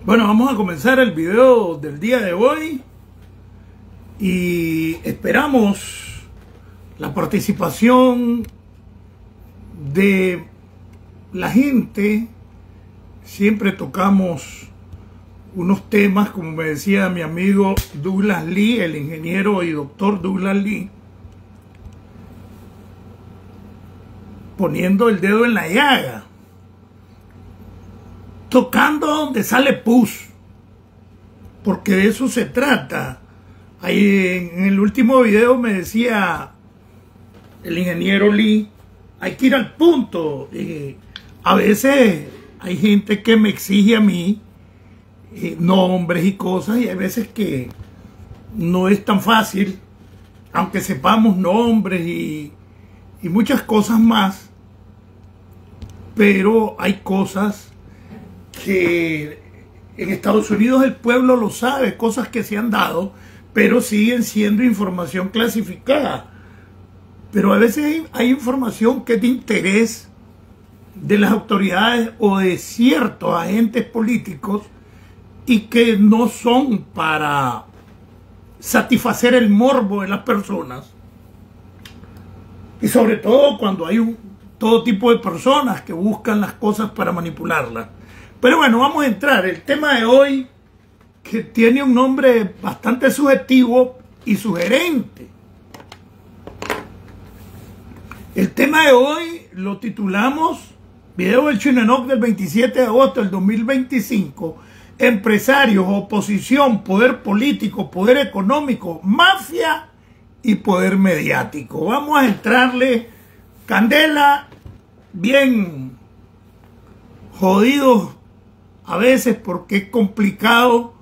Bueno, vamos a comenzar el video del día de hoy y esperamos la participación de la gente. Siempre tocamos unos temas, como me decía mi amigo Douglas Lee, el ingeniero y doctor Douglas Lee, poniendo el dedo en la llaga, tocando donde sale pus, porque de eso se trata. Ahí en el último video me decía el ingeniero Lee, hay que ir al punto. A veces hay gente que me exige a mí nombres y cosas, y hay veces que no es tan fácil, aunque sepamos nombres y muchas cosas más, pero hay cosas que en Estados Unidos el pueblo lo sabe, cosas que se han dado, pero siguen siendo información clasificada. Pero a veces hay información que es de interés de las autoridades o de ciertos agentes políticos y que no son para satisfacer el morbo de las personas. Y sobre todo cuando hay todo tipo de personas que buscan las cosas para manipularlas. Pero bueno, vamos a entrar. El tema de hoy, que tiene un nombre bastante subjetivo y sugerente. El tema de hoy lo titulamos Video del Chino Enoc del 27 de agosto del 2025. Empresarios, oposición, poder político, poder económico, mafia y poder mediático. Vamos a entrarle candela, bien jodidos a veces porque es complicado.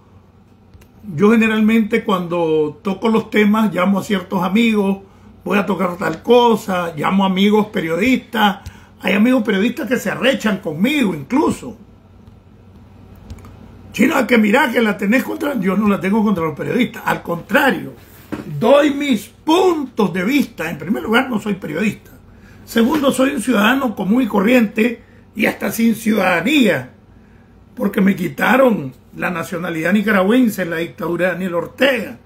Yo generalmente cuando toco los temas llamo a ciertos amigos, voy a tocar tal cosa, llamo a amigos periodistas. Hay amigos periodistas que se arrechan conmigo incluso. Chino, que mira que la tenés contra... Yo no la tengo contra los periodistas, al contrario, doy mis puntos de vista. En primer lugar, no soy periodista. Segundo, soy un ciudadano común y corriente y hasta sin ciudadanía, porque me quitaron la nacionalidad nicaragüense en la dictadura de Daniel Ortega.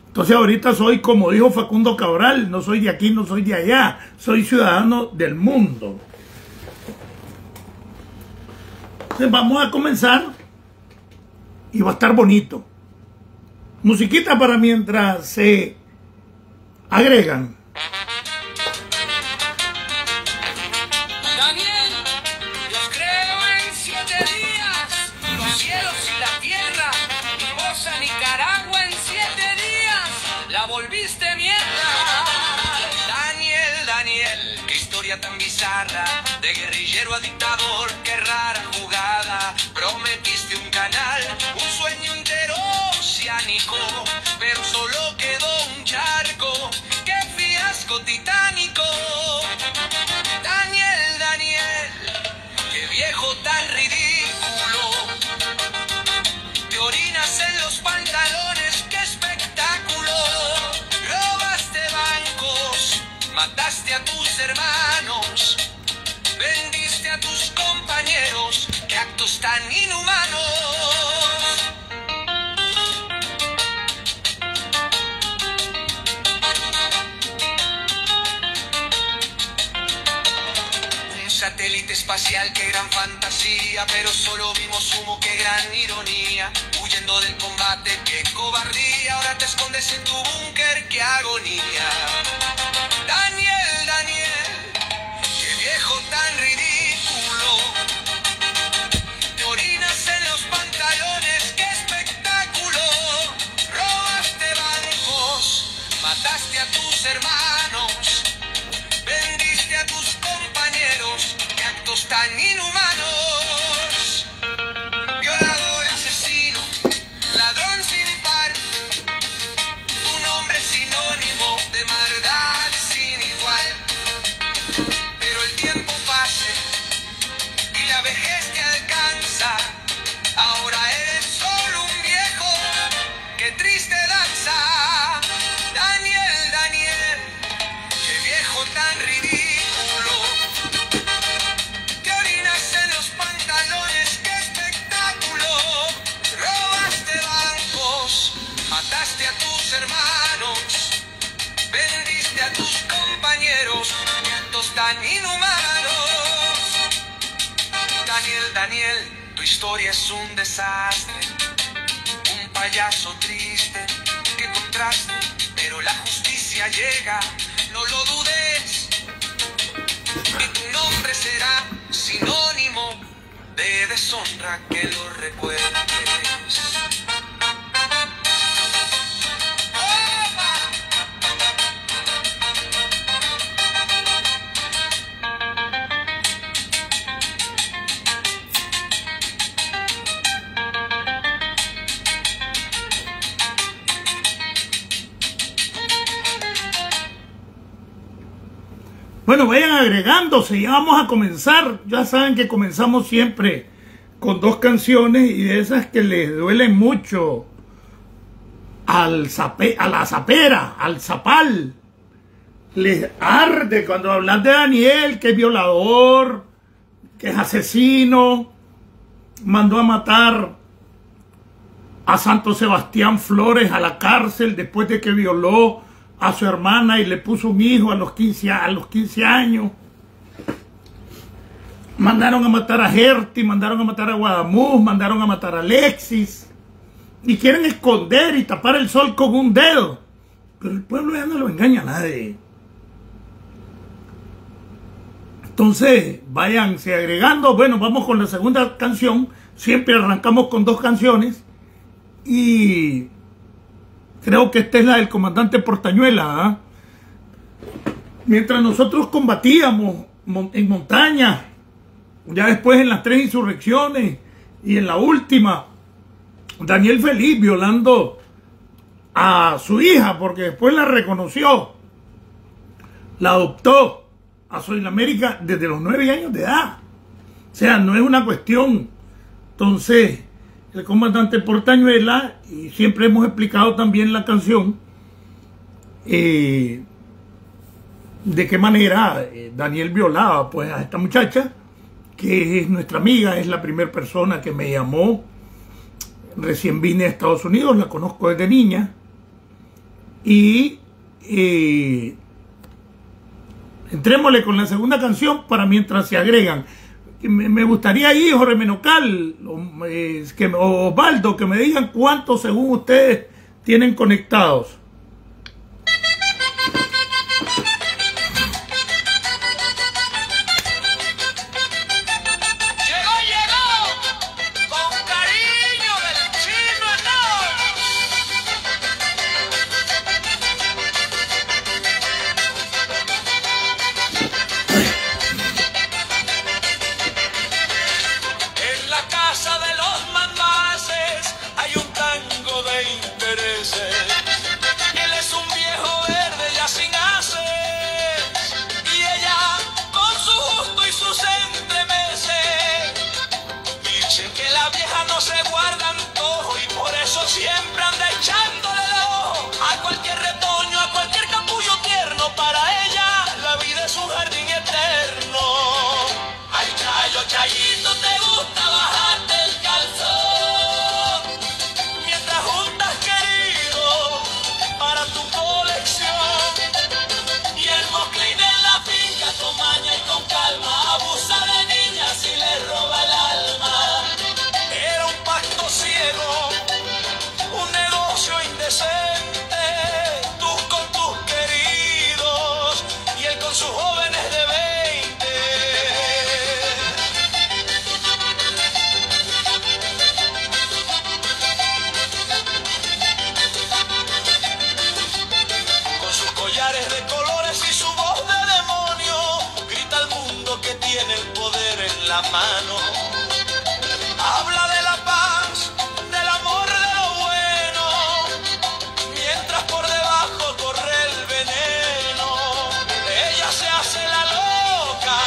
Entonces ahorita soy, como dijo Facundo Cabral, no soy de aquí, no soy de allá, soy ciudadano del mundo. Entonces vamos a comenzar y va a estar bonito. Musiquita para mientras se agregan. Volviste mierda. Daniel, qué historia tan bizarra, de guerrillero a dictador, qué rara jugada. Prometiste un canal, un sueño entero oceánico, pero solo quedó un charco. Qué fiasco titánico. Daniel, qué viejo tan ridículo. Te orinas en los pantalones, qué espectáculo. Mataste a tus hermanos, vendiste a tus compañeros, qué actos tan inhumanos. Un satélite espacial, qué gran fantasía, pero solo vimos humo, qué gran ironía. Huyendo del combate, qué cobardía, ahora te escondes en tu búnker, qué agonía. Daniel, qué viejo tan ridículo. Te orinas en los pantalones, qué espectáculo. Robaste bancos, mataste a tus hermanos, vendiste a tus compañeros, qué actos tan inhumanos. Violador, asesino, ladrón sin par, un hombre sinónimo de maldad sin igual. Pero el tiempo pasa y la vejez te alcanza. Ahora eres solo un viejo, qué triste danza. Daniel, qué viejo tan ridículo. Te orinas tus hermanos, vendiste a tus compañeros, actos tan inhumanos. Daniel, Daniel, tu historia es un desastre, un payaso triste que contraste, pero la justicia llega, no lo dudes, que tu nombre será sinónimo de deshonra, que lo recuerdes. Bueno, vayan agregándose, ya vamos a comenzar. Ya saben que comenzamos siempre con dos canciones y de esas que les duelen mucho a la zapera, al zapal. Les arde cuando hablan de Daniel, que es violador, que es asesino, mandó a matar a Santo Sebastián Flores a la cárcel después de que violó a su hermana y le puso un hijo a los 15 años. Mandaron a matar a Gerti, mandaron a matar a Guadamuz, mandaron a matar a Alexis. Y quieren esconder y tapar el sol con un dedo. Pero el pueblo ya no lo engaña a nadie. Entonces, váyanse agregando. Bueno, vamos con la segunda canción. Siempre arrancamos con dos canciones. Y creo que esta es la del comandante Portañuela, ¿eh? Mientras nosotros combatíamos en montaña, ya después en las 3 insurrecciones y en la última, Daniel Feliz violando a su hija, porque después la reconoció, la adoptó a Soylamérica desde los 9 años de edad. O sea, no es una cuestión. Entonces, el comandante Portañuela, y siempre hemos explicado también la canción, de qué manera Daniel violaba pues a esta muchacha, que es nuestra amiga, es la primera persona que me llamó. Recién vine a Estados Unidos, la conozco desde niña. Y entrémosle con la segunda canción para mientras se agregan. Me gustaría ahí, Jorge Menocal o Osvaldo, que me digan cuántos según ustedes tienen conectados. Siempre anda echándole el ojo a cualquier retoño, a cualquier capullo tierno. Para ella la vida es un jardín eterno. Ay, Chayo, Chayito, te gusta bajarte el calzón mientras juntas querido para tu colección. Y el moclín en la finca con maña y con calma abusa de niñas y le roba el alma. Era un pacto ciego, un negocio indecente, tú con tus queridos y él con sus jóvenes de 20. Con sus collares de colores y su voz de demonio, grita al mundo que tiene el poder en la mano. Habla de la paz, del amor, de lo bueno, mientras por debajo corre el veneno. Ella se hace la loca,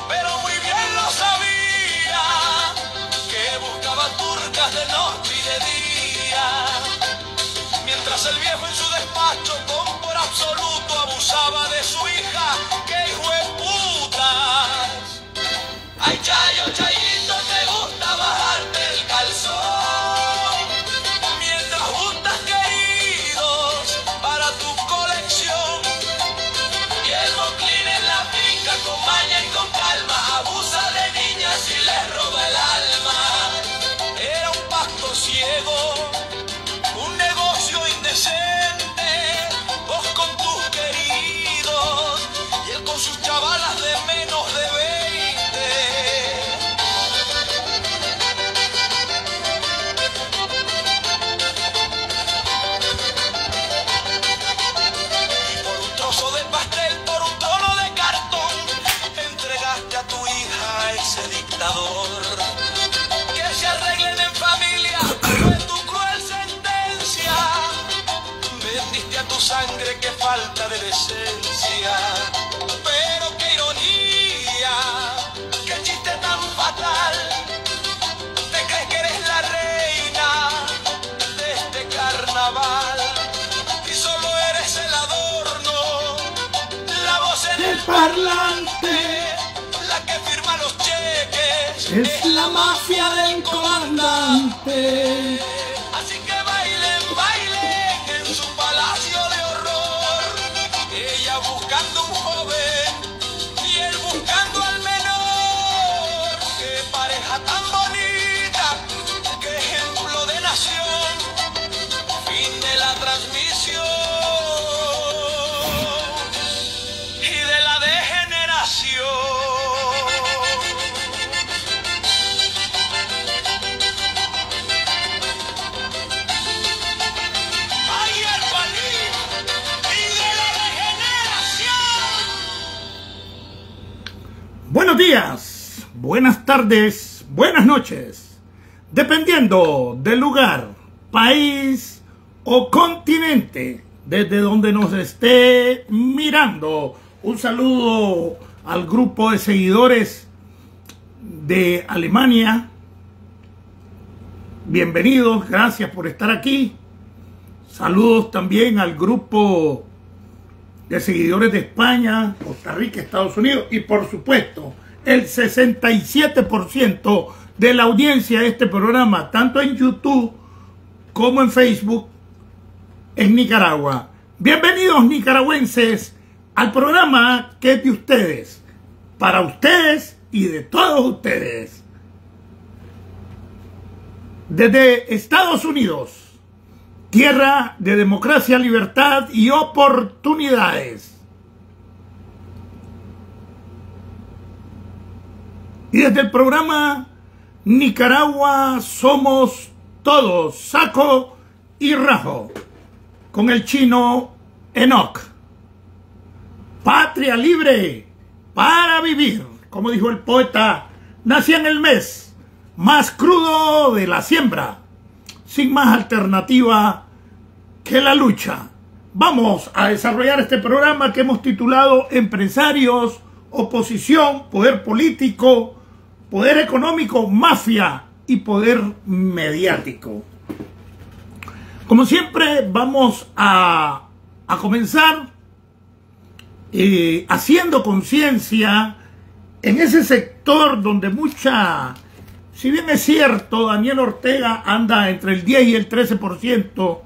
pero muy bien lo sabía, que buscaba turcas de noche y de día. Mientras el viejo en su despacho con por absoluto abusaba de su hija, que hijo de putas. Ay, Chayo, Chayito, te gusta bajarte el calzón mientras juntas queridos sé qué falta de decencia, pero qué ironía, qué chiste tan fatal. Te crees que eres la reina de este carnaval y solo eres el adorno, la voz en el parlante, la que firma los cheques, es la mafia del comandante. Así que bailen, bailen en su palacio de horror, ella buscando un joven y él buscando al menor. Qué pareja tan bonita, qué ejemplo de nación. Fin de la transmisión y de la degeneración. Buenos días, buenas tardes, buenas noches, dependiendo del lugar, país o continente desde donde nos esté mirando. Un saludo al grupo de seguidores de Alemania. Bienvenidos, gracias por estar aquí. Saludos también al grupo de seguidores de España, Costa Rica, Estados Unidos y por supuesto el 67% de la audiencia de este programa, tanto en YouTube como en Facebook, en Nicaragua. Bienvenidos nicaragüenses al programa que es de ustedes, para ustedes y de todos ustedes. Desde Estados Unidos, tierra de democracia, libertad y oportunidades. Y desde el programa Nicaragua Somos Todos, saco y rajo, con el chino Enoch. Patria libre para vivir, como dijo el poeta, nací en el mes más crudo de la siembra, sin más alternativa que la lucha. Vamos a desarrollar este programa que hemos titulado Empresarios, Oposición, Poder Político, Poder Económico, Mafia y Poder Mediático. Como siempre, vamos a comenzar haciendo conciencia en ese sector donde si bien es cierto, Daniel Ortega anda entre el 10 y el 13%,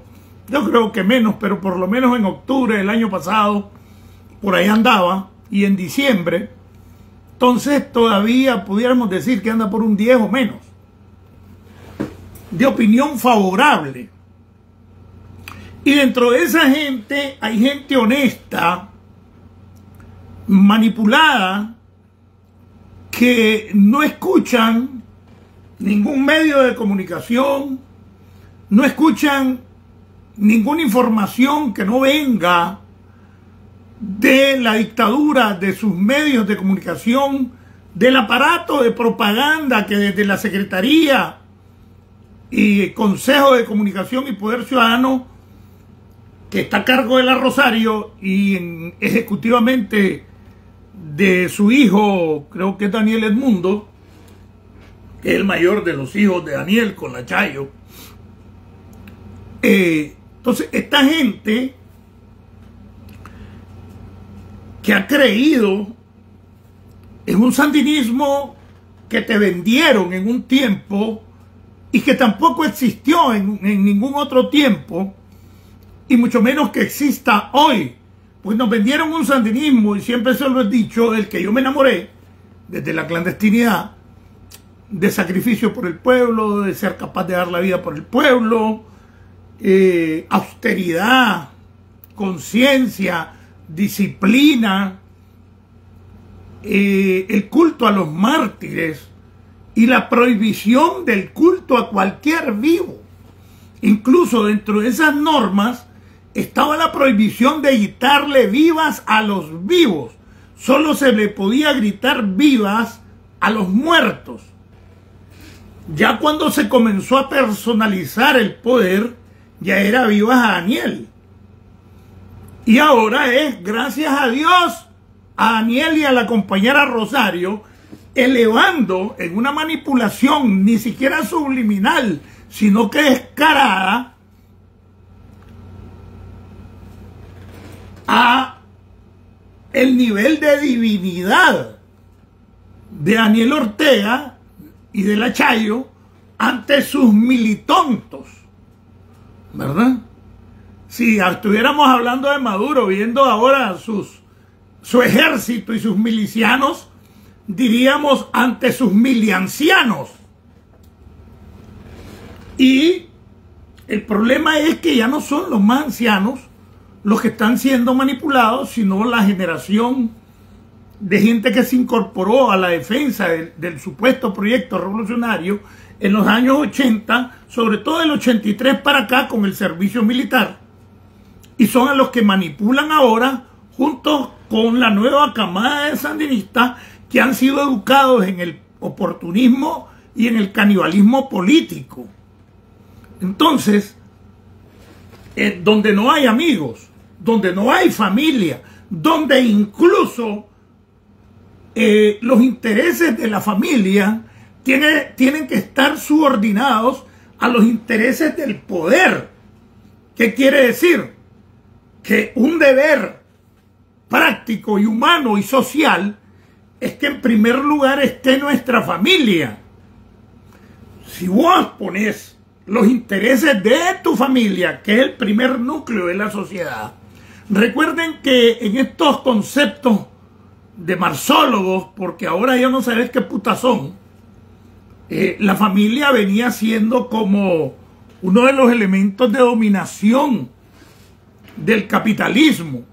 yo creo que menos, pero por lo menos en octubre del año pasado, por ahí andaba, y en diciembre, entonces todavía pudiéramos decir que anda por un 10 o menos, de opinión favorable. Y dentro de esa gente hay gente honesta, manipulada, que no escuchan ningún medio de comunicación, no escuchan ninguna información que no venga de la dictadura, de sus medios de comunicación, del aparato de propaganda que desde la Secretaría y Consejo de Comunicación y Poder Ciudadano, que está a cargo de la Rosario y ejecutivamente de su hijo, creo que es Daniel Edmundo, que es el mayor de los hijos de Daniel con la Chayo. Entonces, esta gente que ha creído en un sandinismo que te vendieron en un tiempo y que tampoco existió en ningún otro tiempo, y mucho menos que exista hoy, pues nos vendieron un sandinismo, y siempre se lo he dicho, del que yo me enamoré desde la clandestinidad, de sacrificio por el pueblo, de ser capaz de dar la vida por el pueblo, austeridad, conciencia, disciplina, el culto a los mártires y la prohibición del culto a cualquier vivo. Incluso dentro de esas normas estaba la prohibición de gritarle vivas a los vivos. Solo se le podía gritar vivas a los muertos. Ya cuando se comenzó a personalizar el poder, ya era vivas a Daniel. Y ahora es, gracias a Dios, a Daniel y a la compañera Rosario, elevando en una manipulación ni siquiera subliminal, sino que descarada, a el nivel de divinidad de Daniel Ortega y de la Chayo ante sus militontos, ¿verdad? Si estuviéramos hablando de Maduro, viendo ahora su ejército y sus milicianos, diríamos ante sus miliancianos. Y el problema es que ya no son los más ancianos los que están siendo manipulados, sino la generación de gente que se incorporó a la defensa del supuesto proyecto revolucionario en los años 80, sobre todo del 83 para acá con el servicio militar, y son a los que manipulan ahora junto con la nueva camada de sandinistas que han sido educados en el oportunismo y en el canibalismo político. Entonces, donde no hay amigos, donde no hay familia, donde incluso los intereses de la familia tienen que estar subordinados a los intereses del poder. ¿Qué quiere decir? Que un deber práctico y humano y social es que en primer lugar esté nuestra familia. Si vos pones los intereses de tu familia, que es el primer núcleo de la sociedad, recuerden que en estos conceptos de marxólogos, porque ahora ya no sabes qué putas son, la familia venía siendo como uno de los elementos de dominación del capitalismo.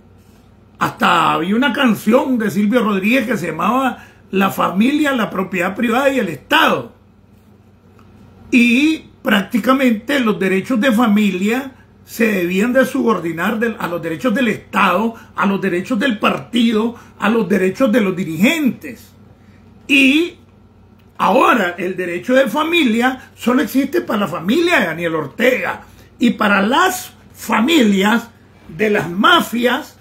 Hasta había una canción de Silvio Rodríguez que se llamaba La familia, la propiedad privada y el Estado. Y prácticamente los derechos de familia se debían de subordinar a los derechos del Estado, a los derechos del partido, a los derechos de los dirigentes. Y ahora el derecho de familia solo existe para la familia de Daniel Ortega y para las familias de las mafias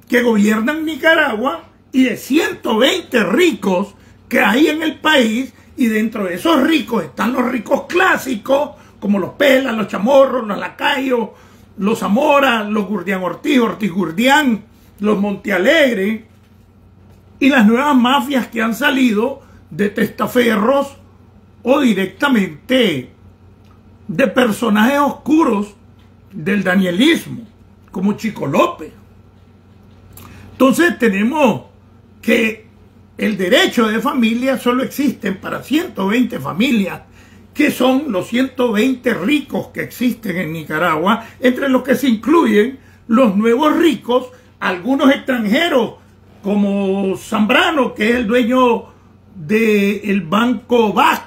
que gobiernan Nicaragua y de 120 ricos que hay en el país, y dentro de esos ricos están los ricos clásicos como los Pelas, los Chamorros, los Lacayos, los Zamora, los Gurdián Ortiz, Ortiz Gurdián, los Montealegre, y las nuevas mafias que han salido de testaferros o directamente de personajes oscuros del danielismo, como Chico López. Entonces tenemos que el derecho de familia solo existe para 120 familias, que son los 120 ricos que existen en Nicaragua, entre los que se incluyen los nuevos ricos, algunos extranjeros, como Zambrano, que es el dueño del banco BAC,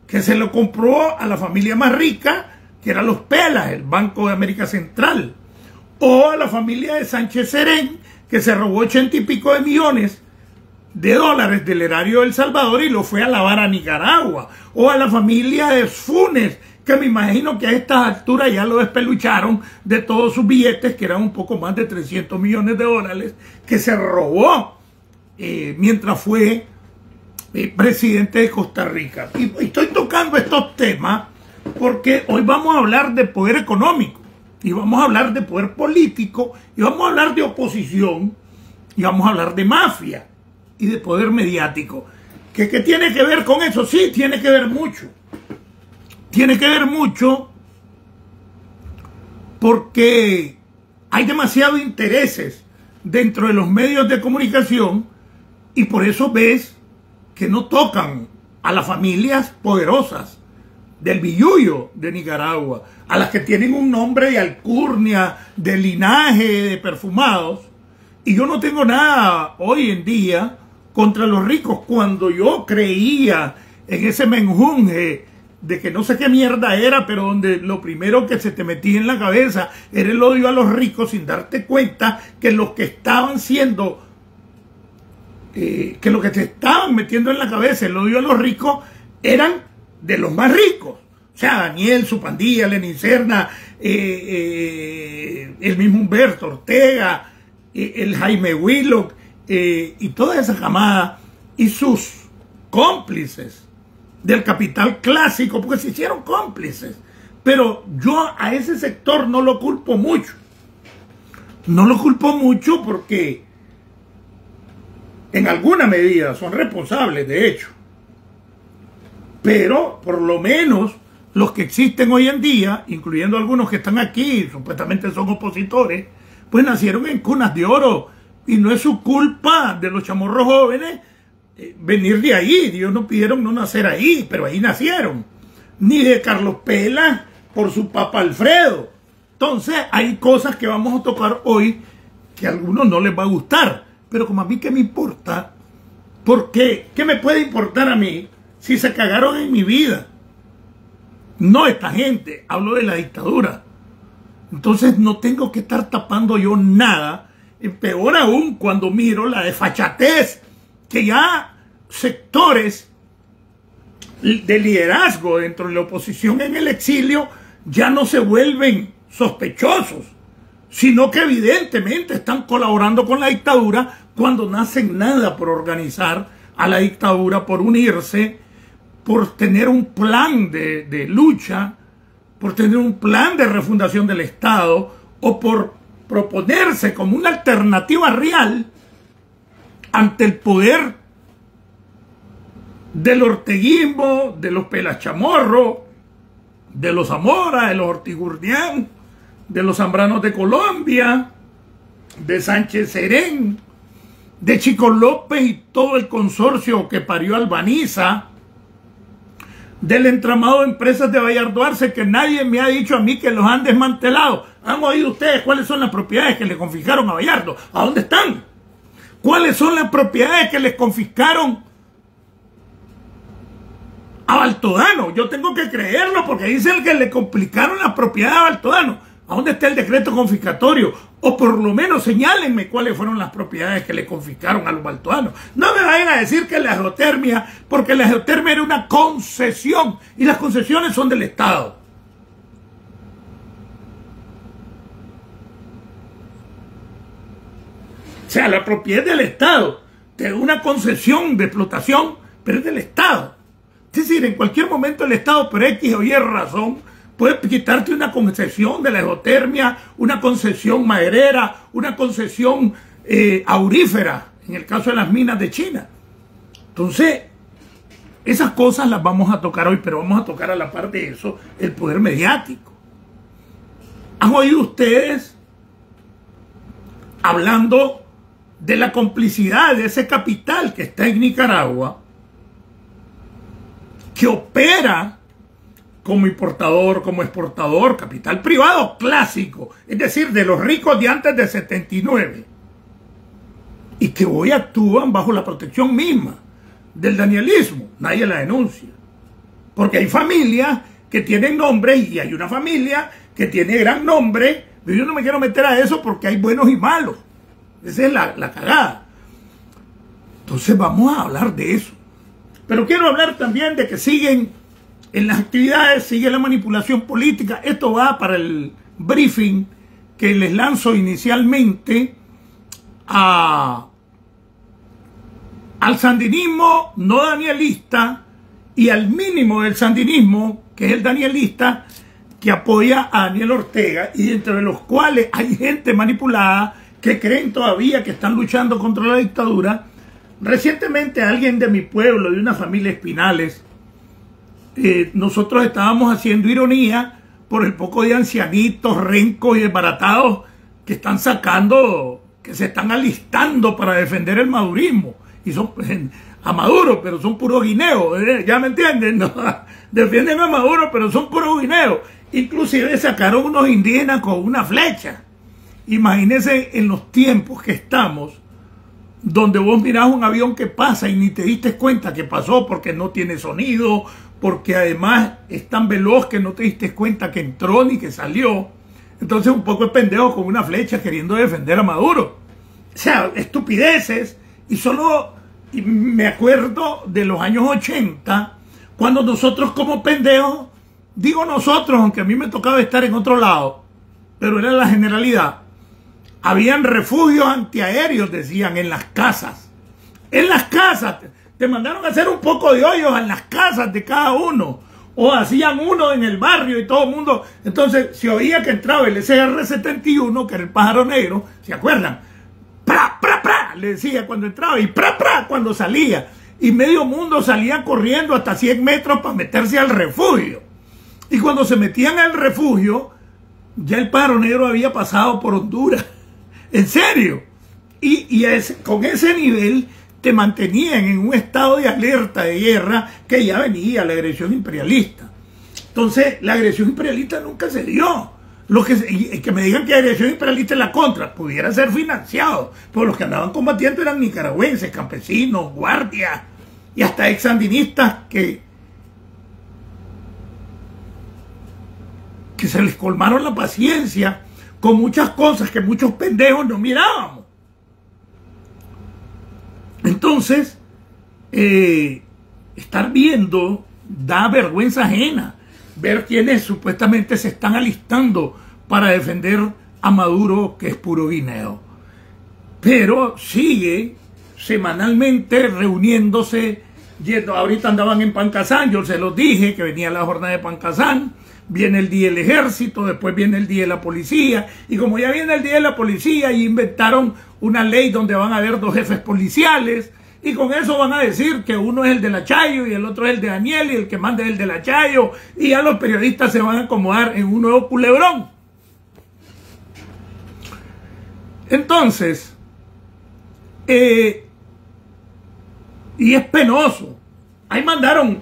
que se lo compró a la familia más rica, que eran los Pelas, el Banco de América Central, o a la familia de Sánchez Serén, que se robó 80 y pico de millones de dólares del erario de El Salvador y lo fue a lavar a Nicaragua, o a la familia de Funes, que me imagino que a estas alturas ya lo despelucharon de todos sus billetes, que eran un poco más de 300 millones de dólares, que se robó mientras fue presidente de Costa Rica. Y estoy tocando estos temas porque hoy vamos a hablar de poder económico, y vamos a hablar de poder político, y vamos a hablar de oposición, y vamos a hablar de mafia y de poder mediático. ¿Qué tiene que ver con eso? Sí, tiene que ver mucho. Tiene que ver mucho porque hay demasiados intereses dentro de los medios de comunicación, y por eso ves que no tocan a las familias poderosas del billullo de Nicaragua, a las que tienen un nombre de alcurnia, de linaje, de perfumados. Y yo no tengo nada hoy en día contra los ricos. Cuando yo creía en ese menjunje de que no sé qué mierda era, pero donde lo primero que se te metía en la cabeza era el odio a los ricos, sin darte cuenta que los que estaban siendo, que lo que te estaban metiendo en la cabeza, el odio a los ricos, eran de los más ricos. O sea, Daniel, su pandilla, Lenin Serna, el mismo Humberto Ortega, el Jaime Willock, y toda esa camada y sus cómplices del capital clásico, porque se hicieron cómplices. Pero yo a ese sector no lo culpo mucho. No lo culpo mucho porque en alguna medida son responsables, de hecho. Pero por lo menos los que existen hoy en día, incluyendo algunos que están aquí, supuestamente son opositores, pues nacieron en cunas de oro. Y no es su culpa de los chamorros jóvenes venir de ahí. Dios nos pidieron no nacer ahí, pero ahí nacieron. Ni de Carlos Pela por su papá Alfredo. Entonces hay cosas que vamos a tocar hoy que a algunos no les va a gustar. Pero como a mí, ¿qué me importa? ¿Por qué? ¿Qué me puede importar a mí si se cagaron en mi vida? No esta gente, hablo de la dictadura. Entonces no tengo que estar tapando yo nada. Peor aún cuando miro la desfachatez que ya sectores de liderazgo dentro de la oposición en el exilio ya no se vuelven sospechosos, sino que evidentemente están colaborando con la dictadura cuando no hacen nada por organizar a la dictadura, por unirse, por tener un plan de lucha, por tener un plan de refundación del Estado o por proponerse como una alternativa real ante el poder del orteguismo, de los Pelachamorros, de los Zamora, de los Ortigurnián, de los Zambranos de Colombia, de Sánchez Serén, de Chico López y todo el consorcio que parió Albaniza, del entramado de empresas de Bayardo Arce, que nadie me ha dicho a mí que los han desmantelado. ¿Han oído ustedes cuáles son las propiedades que le confiscaron a Bayardo? ¿A dónde están? ¿Cuáles son las propiedades que les confiscaron a Baltodano? Yo tengo que creerlo porque dicen que le complicaron las propiedades a Baltodano. ¿A dónde está el decreto confiscatorio? O por lo menos señálenme cuáles fueron las propiedades que le confiscaron a los baltodanos. No me vayan a decir que la geotermia, porque la geotermia era una concesión y las concesiones son del Estado. O sea, la propiedad del Estado, te da una concesión de explotación, pero es del Estado. Es decir, en cualquier momento el Estado, por X o Y razón, puede quitarte una concesión de la geotermia, una concesión maderera, una concesión aurífera, en el caso de las minas de China. Entonces, esas cosas las vamos a tocar hoy, pero vamos a tocar a la par de eso el poder mediático. ¿Han oído ustedes hablando de la complicidad de ese capital que está en Nicaragua, que opera como importador, como exportador, capital privado clásico, es decir, de los ricos de antes de 79, y que hoy actúan bajo la protección misma del danielismo? Nadie la denuncia, porque hay familias que tienen nombres y hay una familia que tiene gran nombre, pero yo no me quiero meter a eso porque hay buenos y malos. Esa es la cagada. Entonces vamos a hablar de eso. Pero quiero hablar también de que siguen en las actividades, sigue la manipulación política. Esto va para el briefing que les lanzo inicialmente al sandinismo no danielista y al mínimo del sandinismo, que es el danielista, que apoya a Daniel Ortega, y entre los cuales hay gente manipulada que creen todavía que están luchando contra la dictadura. Recientemente alguien de mi pueblo, de una familia Espinales, nosotros estábamos haciendo ironía por el poco de ancianitos, rencos y desbaratados que están sacando, que se están alistando para defender el madurismo. Y son a Maduro, pero son puros guineos, ¿ya me entienden? ¿No? Defienden a Maduro, pero son puros guineos. Inclusive sacaron unos indígenas con una flecha. Imagínense en los tiempos que estamos, donde vos mirás un avión que pasa y ni te diste cuenta que pasó porque no tiene sonido, porque además es tan veloz que no te diste cuenta que entró ni que salió. Entonces un poco de pendejo con una flecha queriendo defender a Maduro. O sea, estupideces. Y me acuerdo de los años 80, cuando nosotros como pendejos digo nosotros, aunque a mí me tocaba estar en otro lado, pero era la generalidad, habían refugios antiaéreos, decían, en las casas. En las casas, te mandaron a hacer un poco de hoyos en las casas de cada uno, o hacían uno en el barrio y todo el mundo. Entonces se oía que entraba el SR-71, que era el pájaro negro, ¿se acuerdan? ¡Pra, pra, pra! Le decía cuando entraba, y ¡pra, pra! Cuando salía. Y medio mundo salía corriendo hasta 100 metros para meterse al refugio. Y cuando se metían al refugio, ya el pájaro negro había pasado por Honduras. En serio. Con ese nivel te mantenían en un estado de alerta, de guerra, que ya venía la agresión imperialista. Entonces, la agresión imperialista nunca se dio. Que me digan que la agresión imperialista es la contra, pudiera ser financiado, pero los que andaban combatiendo eran nicaragüenses, campesinos, guardias y hasta ex sandinistas que se les colmaron la paciencia con muchas cosas que muchos pendejos no mirábamos. Entonces, estar viendo da vergüenza ajena, ver quienes supuestamente se están alistando para defender a Maduro, que es puro guineo. Pero sigue semanalmente reuniéndose, yendo. Ahorita andaban en Pancasán, yo se los dije que venía la jornada de Pancasán, viene el día del ejército, después viene el día de la policía, y como ya viene el día de la policía, y inventaron una ley donde van a haber 2 jefes policiales, y con eso van a decir que uno es el de la Chayo y el otro es el de Daniel, y el que manda es el de la Chayo, y ya los periodistas se van a acomodar en un nuevo culebrón. Entonces, y es penoso. Ahí mandaron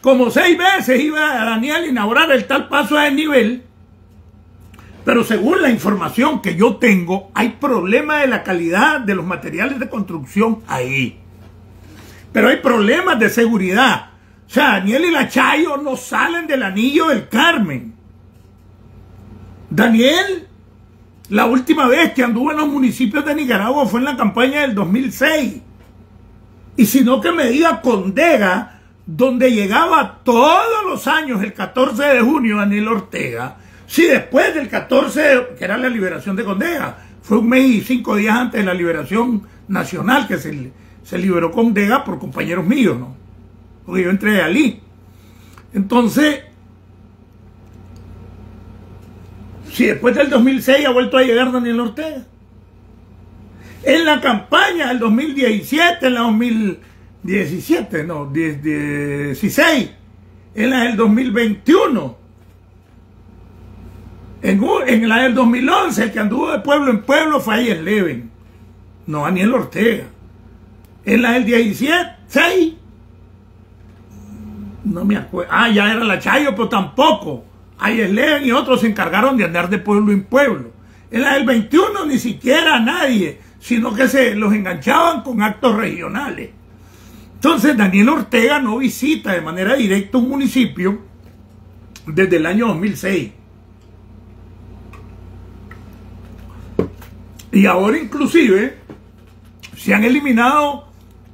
como 6 veces, iba a Daniel a inaugurar el tal paso a desnivel, pero según la información que yo tengo, hay problema de la calidad de los materiales de construcción ahí. Pero hay problemas de seguridad. O sea, Daniel y la Chayo no salen del Anillo del Carmen. Daniel, la última vez que anduvo en los municipios de Nicaragua fue en la campaña del 2006. Y si no, que me diga Condega, donde llegaba todos los años el 14 de junio Daniel Ortega, si después del 14, que era la liberación de Condega, fue 1 mes y 5 días antes de la liberación nacional que se liberó Condega por compañeros míos, ¿no? Porque yo entré allí. Entonces, si después del 2006 ha vuelto a llegar Daniel Ortega. En la campaña del 2017, en la 2017, no, 16, en la del 2021, en la del 2011, el que anduvo de pueblo en pueblo fue Ayer Leven, no Daniel Ortega. En la del 16, no me acuerdo, ya era la Chayo, pero tampoco. Ayer Leven y otros se encargaron de andar de pueblo en pueblo. En la del 21 ni siquiera nadie, sino que se los enganchaban con actos regionales. Entonces Daniel Ortega no visita de manera directa un municipio desde el año 2006. Y ahora inclusive se han eliminado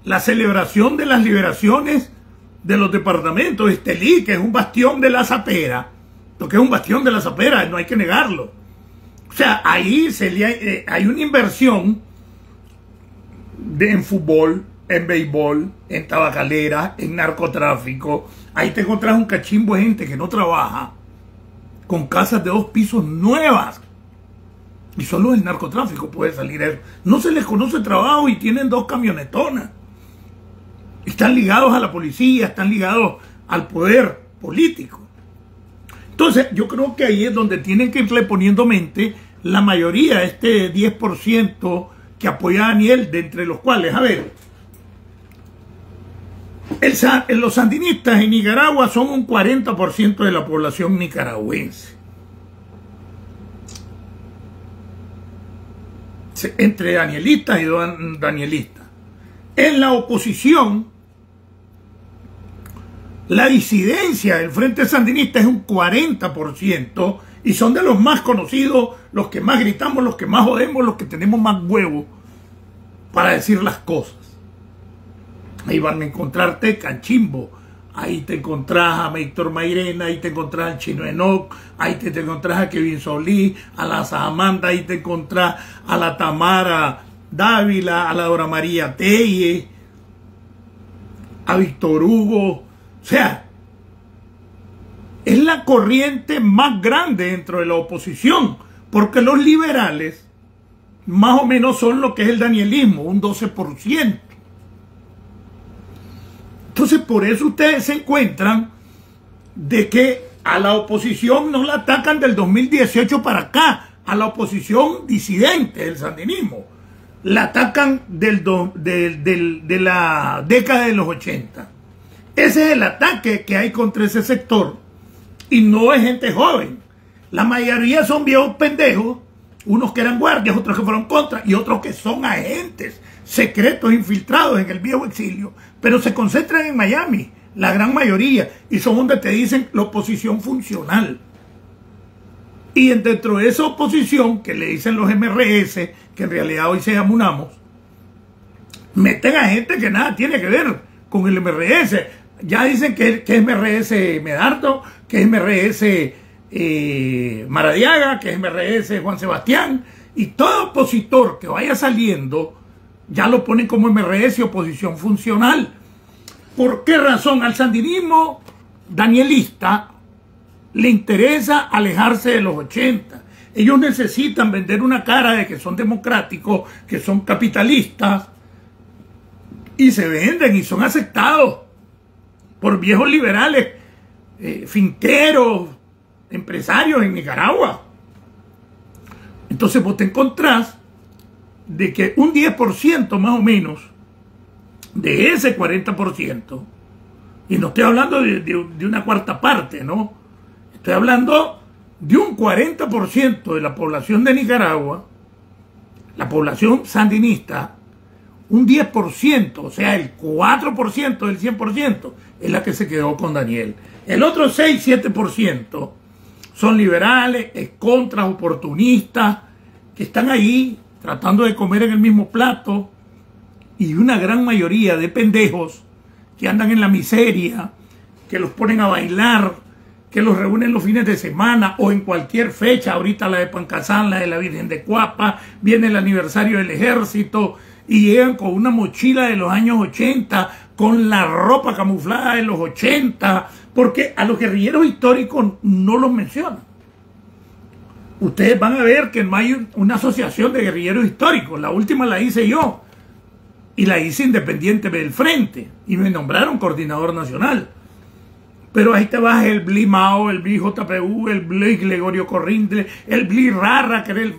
la celebración de las liberaciones de los departamentos. Estelí, que es un bastión de la Zapera, lo que es un bastión de la Zapera, no hay que negarlo. O sea, ahí hay una inversión en fútbol, en béisbol, en tabacalera, en narcotráfico. Ahí te encontrás un cachimbo de gente que no trabaja, con casas de 2 pisos nuevas. Y solo el narcotráfico puede salir eso. No se les conoce trabajo y tienen 2 camionetonas. Están ligados a la policía, están ligados al poder político. Entonces, yo creo que ahí es donde tienen que irle poniendo mente la mayoría, este 10% que apoya a Daniel, de entre los cuales, a ver, los sandinistas en Nicaragua son un 40% de la población nicaragüense. Entre danielistas y danielistas. En la oposición, la disidencia del Frente Sandinista es un 40% y son de los más conocidos, los que más gritamos, los que más jodemos, los que tenemos más huevos para decir las cosas. Ahí van a encontrarte cachimbo ahí te encontrás a Víctor Mairena, ahí te encontrás al Chino Enoch, ahí te encontrás a Kevin Solís, a la Samantha, ahí te encontrás a la Tamara Dávila, a la Dora María Telle, a Víctor Hugo. O sea, es la corriente más grande dentro de la oposición, porque los liberales más o menos son lo que es el danielismo, un 12%. Entonces, por eso ustedes se encuentran de que a la oposición no la atacan del 2018 para acá, a la oposición disidente del sandinismo. La atacan de la década de los 80. Ese es el ataque que hay contra ese sector. Y no es gente joven. La mayoría son viejos pendejos, unos que eran guardias, otros que fueron contra, y otros que son agentes secretos infiltrados en el viejo exilio, pero se concentran en Miami, la gran mayoría, y son donde te dicen la oposición funcional. Y dentro de esa oposición, que le dicen los MRS, que en realidad hoy se llama UNAMOS, meten a gente que nada tiene que ver con el MRS. Ya dicen que es MRS Medardo, que es MRS Maradiaga, que es MRS Juan Sebastián, y todo opositor que vaya saliendo ya lo ponen como MRS y oposición funcional. ¿Por qué razón? Al sandinismo danielista le interesa alejarse de los 80. Ellos necesitan vender una cara de que son democráticos, que son capitalistas, y se venden y son aceptados por viejos liberales, finqueros, empresarios en Nicaragua. Entonces vos te encontrás de que un 10% más o menos de ese 40%, y no estoy hablando de una cuarta parte, ¿no? Estoy hablando de un 40% de la población de Nicaragua, la población sandinista, un 10%, o sea, el 4% del 100% es la que se quedó con Daniel. El otro 6-7% son liberales, contras, oportunistas, que están ahí tratando de comer en el mismo plato, y una gran mayoría de pendejos que andan en la miseria, que los ponen a bailar, que los reúnen los fines de semana o en cualquier fecha. Ahorita la de Pancasán, la de la Virgen de Cuapa, viene el aniversario del ejército, y llegan con una mochila de los años 80, con la ropa camuflada de los 80, porque a los guerrilleros históricos no los mencionan. Ustedes van a ver que no hay una asociación de guerrilleros históricos. La última la hice yo, y la hice independiente del frente, y me nombraron coordinador nacional. Pero ahí te vas el Bli Mao, el Bli JPU, el Bli Gregorio Corrintle, el Bli Rara, que era el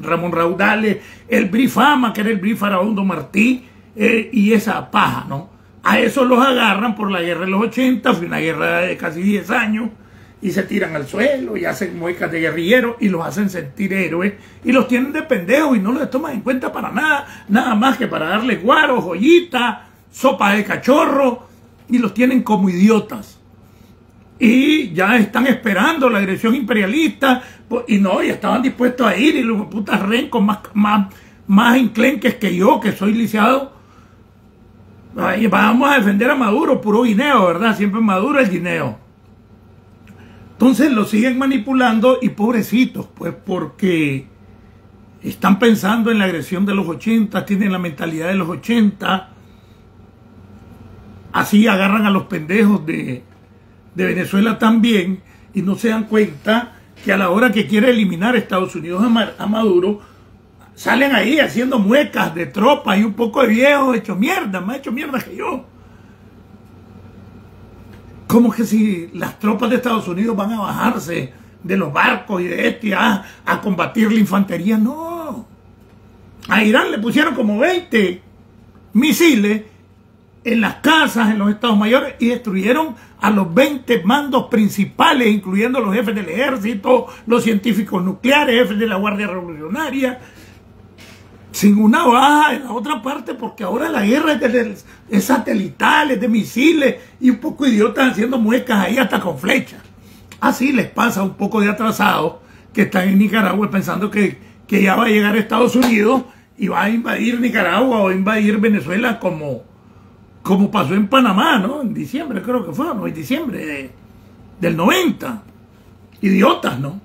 Ramón Raudales, el Bri Fama, que era el Bri Farabundo Martí, y esa paja, ¿no? A esos los agarran por la guerra de los 80, fue una guerra de casi 10 años, y se tiran al suelo y hacen muecas de guerrilleros y los hacen sentir héroes, y los tienen de pendejos y no los toman en cuenta para nada, nada más que para darles guaro, joyita, sopa de cachorro, y los tienen como idiotas. Y ya están esperando la agresión imperialista, y no, ya estaban dispuestos a ir, y los putas rencos más enclenques que yo, que soy lisiado. Vamos a defender a Maduro, puro guineo, ¿verdad? Siempre Maduro es guineo. Entonces lo siguen manipulando, y pobrecitos, pues, porque están pensando en la agresión de los 80, tienen la mentalidad de los 80. Así agarran a los pendejos de Venezuela también, y no se dan cuenta que a la hora que quiere eliminar a Estados Unidos a Maduro, salen ahí haciendo muecas de tropas y un poco de viejos hechos mierda, más hechos mierda que yo. ¿Cómo que si las tropas de Estados Unidos van a bajarse de los barcos y de a combatir la infantería? No. A Irán le pusieron como 20 misiles en las casas, en los estados mayores, y destruyeron a los 20 mandos principales, incluyendo los jefes del ejército, los científicos nucleares, jefes de la Guardia Revolucionaria, sin una baja en la otra parte, porque ahora la guerra es satelital, es de misiles, y un poco idiotas haciendo muecas ahí hasta con flechas. Así les pasa un poco de atrasados que están en Nicaragua pensando que ya va a llegar a Estados Unidos y va a invadir Nicaragua o invadir Venezuela como como pasó en Panamá, ¿no? En diciembre creo que fue, ¿no? En diciembre del 90. Idiotas, ¿no?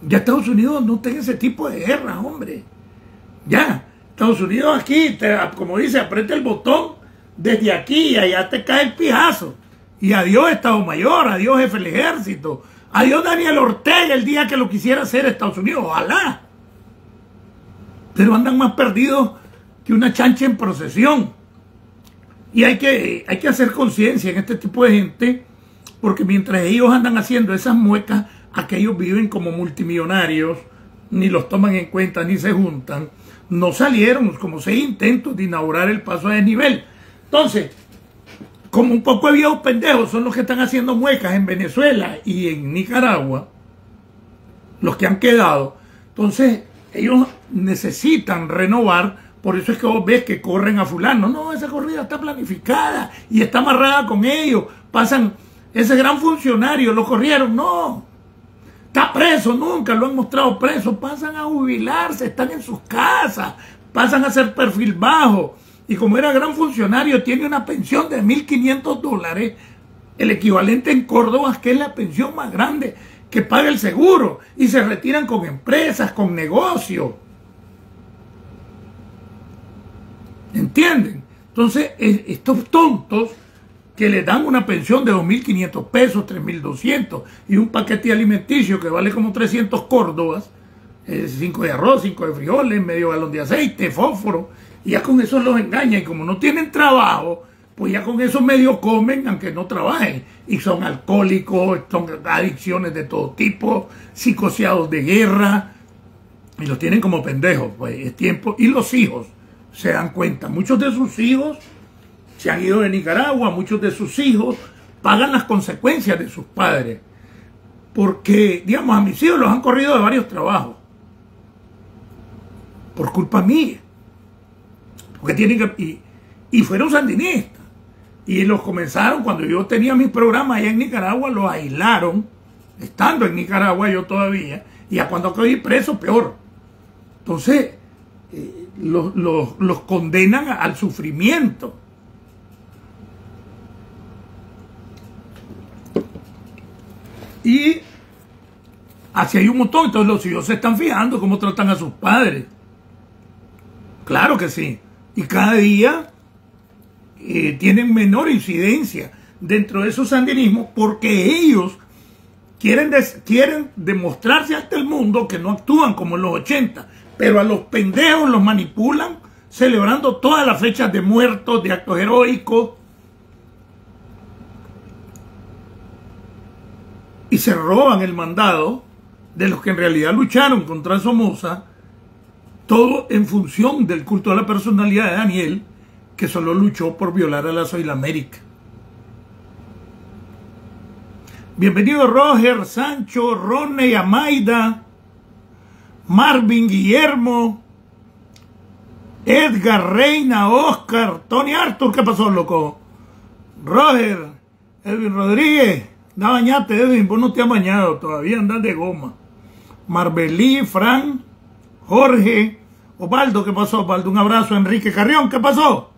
Ya Estados Unidos no tiene ese tipo de guerra, hombre. Ya, Estados Unidos aquí, como dice, aprieta el botón desde aquí y allá te cae el pijazo. Y adiós Estado Mayor, adiós jefe del ejército, adiós Daniel Ortega el día que lo quisiera hacer Estados Unidos, ojalá. Pero andan más perdidos que una chancha en procesión. Y hay que hacer conciencia en este tipo de gente, porque mientras ellos andan haciendo esas muecas, aquellos viven como multimillonarios, ni los toman en cuenta, ni se juntan. No salieron como 6 intentos de inaugurar el paso a desnivel. Entonces, como un poco de viejos pendejos son los que están haciendo muecas en Venezuela y en Nicaragua, los que han quedado, entonces ellos necesitan renovar. Por eso es que vos ves que corren a fulano. No, esa corrida está planificada y está amarrada con ellos. Pasan, ese gran funcionario lo corrieron. No, está preso, nunca lo han mostrado preso. Pasan a jubilarse, están en sus casas, pasan a hacer perfil bajo. Y como era gran funcionario, tiene una pensión de $1.500, el equivalente en Córdoba, que es la pensión más grande que paga el seguro. Y se retiran con empresas, con negocios. ¿Entienden? Entonces, estos tontos que le dan una pensión de 2.500 pesos, 3.200 y un paquete alimenticio que vale como 300 córdobas, 5 de arroz, 5 de frijoles, medio galón de aceite, fósforo, y ya con eso los engañan. Y como no tienen trabajo, pues ya con eso medio comen, aunque no trabajen. Y son alcohólicos, son adicciones de todo tipo, psicoseados de guerra, y los tienen como pendejos. Pues es tiempo. Y los hijos se dan cuenta. Muchos de sus hijos se han ido de Nicaragua, muchos de sus hijos pagan las consecuencias de sus padres. Porque, digamos, a mis hijos los han corrido de varios trabajos. Por culpa mía. Porque tienen que... Y fueron sandinistas. Y los comenzaron, cuando yo tenía mis programas allá en Nicaragua, los aislaron, estando en Nicaragua yo todavía, y a cuando caí preso, peor. Entonces, los condenan al sufrimiento. Y así hay un montón. Entonces los hijos se están fijando cómo tratan a sus padres. Claro que sí. Y cada día tienen menor incidencia dentro de esos sandinismos, porque ellos quieren demostrarse ante el mundo que no actúan como en los 80, pero a los pendejos los manipulan celebrando todas las fechas de muertos, de actos heroicos, y se roban el mandado de los que en realidad lucharon contra Somoza, todo en función del culto a la personalidad de Daniel, que solo luchó por violar a la América. Bienvenido Roger, Sancho, Ronnie, Amaida, Marvin, Guillermo, Edgar, Reina, Oscar, Tony Arthur. ¿Qué pasó, loco? Roger, Edwin Rodríguez. Da bañate, Edwin, vos no te has bañado, todavía andas de goma. Marbelí, Fran, Jorge, Osvaldo, ¿qué pasó, Osvaldo? Un abrazo. Enrique Carrión, ¿qué pasó?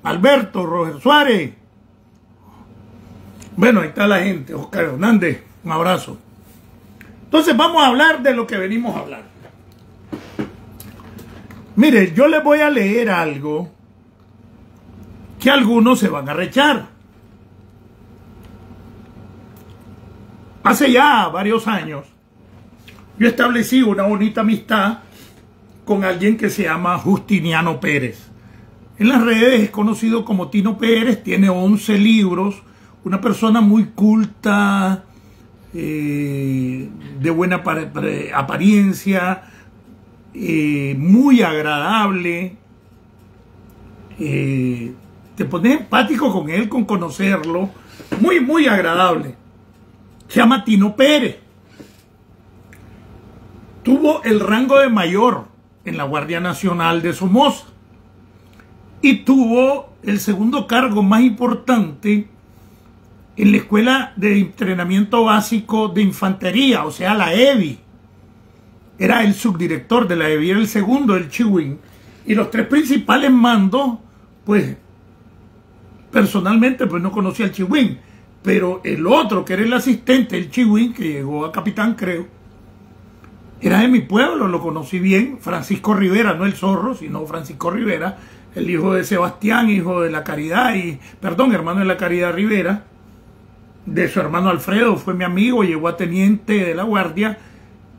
Alberto, Roger Suárez. Bueno, ahí está la gente. Oscar Hernández, un abrazo. Entonces vamos a hablar de lo que venimos a hablar. Mire, yo les voy a leer algo que algunos se van a rechar. Hace ya varios años, yo establecí una bonita amistad con alguien que se llama Justiniano Pérez. En las redes es conocido como Tino Pérez, tiene 11 libros, una persona muy culta, de buena apariencia, muy agradable. Te pones empático con él, con conocerlo, muy agradable. Se llama Tino Pérez. Tuvo el rango de mayor en la Guardia Nacional de Somoza y tuvo el segundo cargo más importante en la Escuela de Entrenamiento Básico de Infantería, o sea, la EBI. Era el subdirector de la EBI, era el segundo del Chihuín. Y los tres principales mandos, pues, personalmente pues no conocía al Chihuín, pero el otro, que era el asistente, el Chihuín, que llegó a capitán, creo, era de mi pueblo, lo conocí bien, Francisco Rivera, no el Zorro, sino Francisco Rivera, el hijo de Sebastián, hijo de la Caridad, hermano de la Caridad Rivera, de su hermano Alfredo, fue mi amigo, llegó a teniente de la Guardia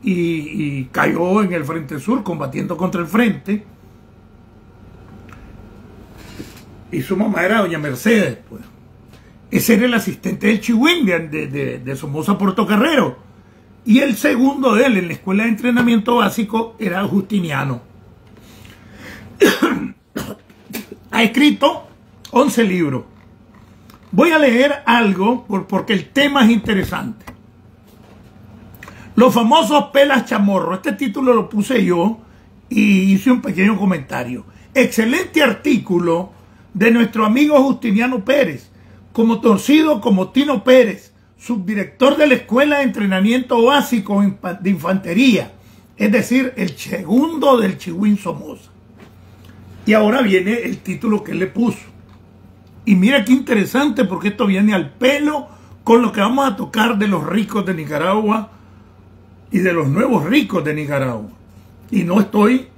y cayó en el Frente Sur combatiendo contra el Frente. Y su mamá era doña Mercedes, pues. Ese era el asistente del Chihuín de Somoza Portocarrero. Y el segundo de él en la escuela de entrenamiento básico era Justiniano. Ha escrito 11 libros. Voy a leer algo porque el tema es interesante. Los famosos pelas chamorro. Este título lo puse yo y hice un pequeño comentario. Excelente artículo de nuestro amigo Justiniano Pérez, como torcido como Tino Pérez, subdirector de la Escuela de Entrenamiento Básico de Infantería, es decir, el segundo del Chihuín Somoza. Y ahora viene el título que él le puso. Y mira qué interesante, porque esto viene al pelo con lo que vamos a tocar de los ricos de Nicaragua y de los nuevos ricos de Nicaragua. Y no estoy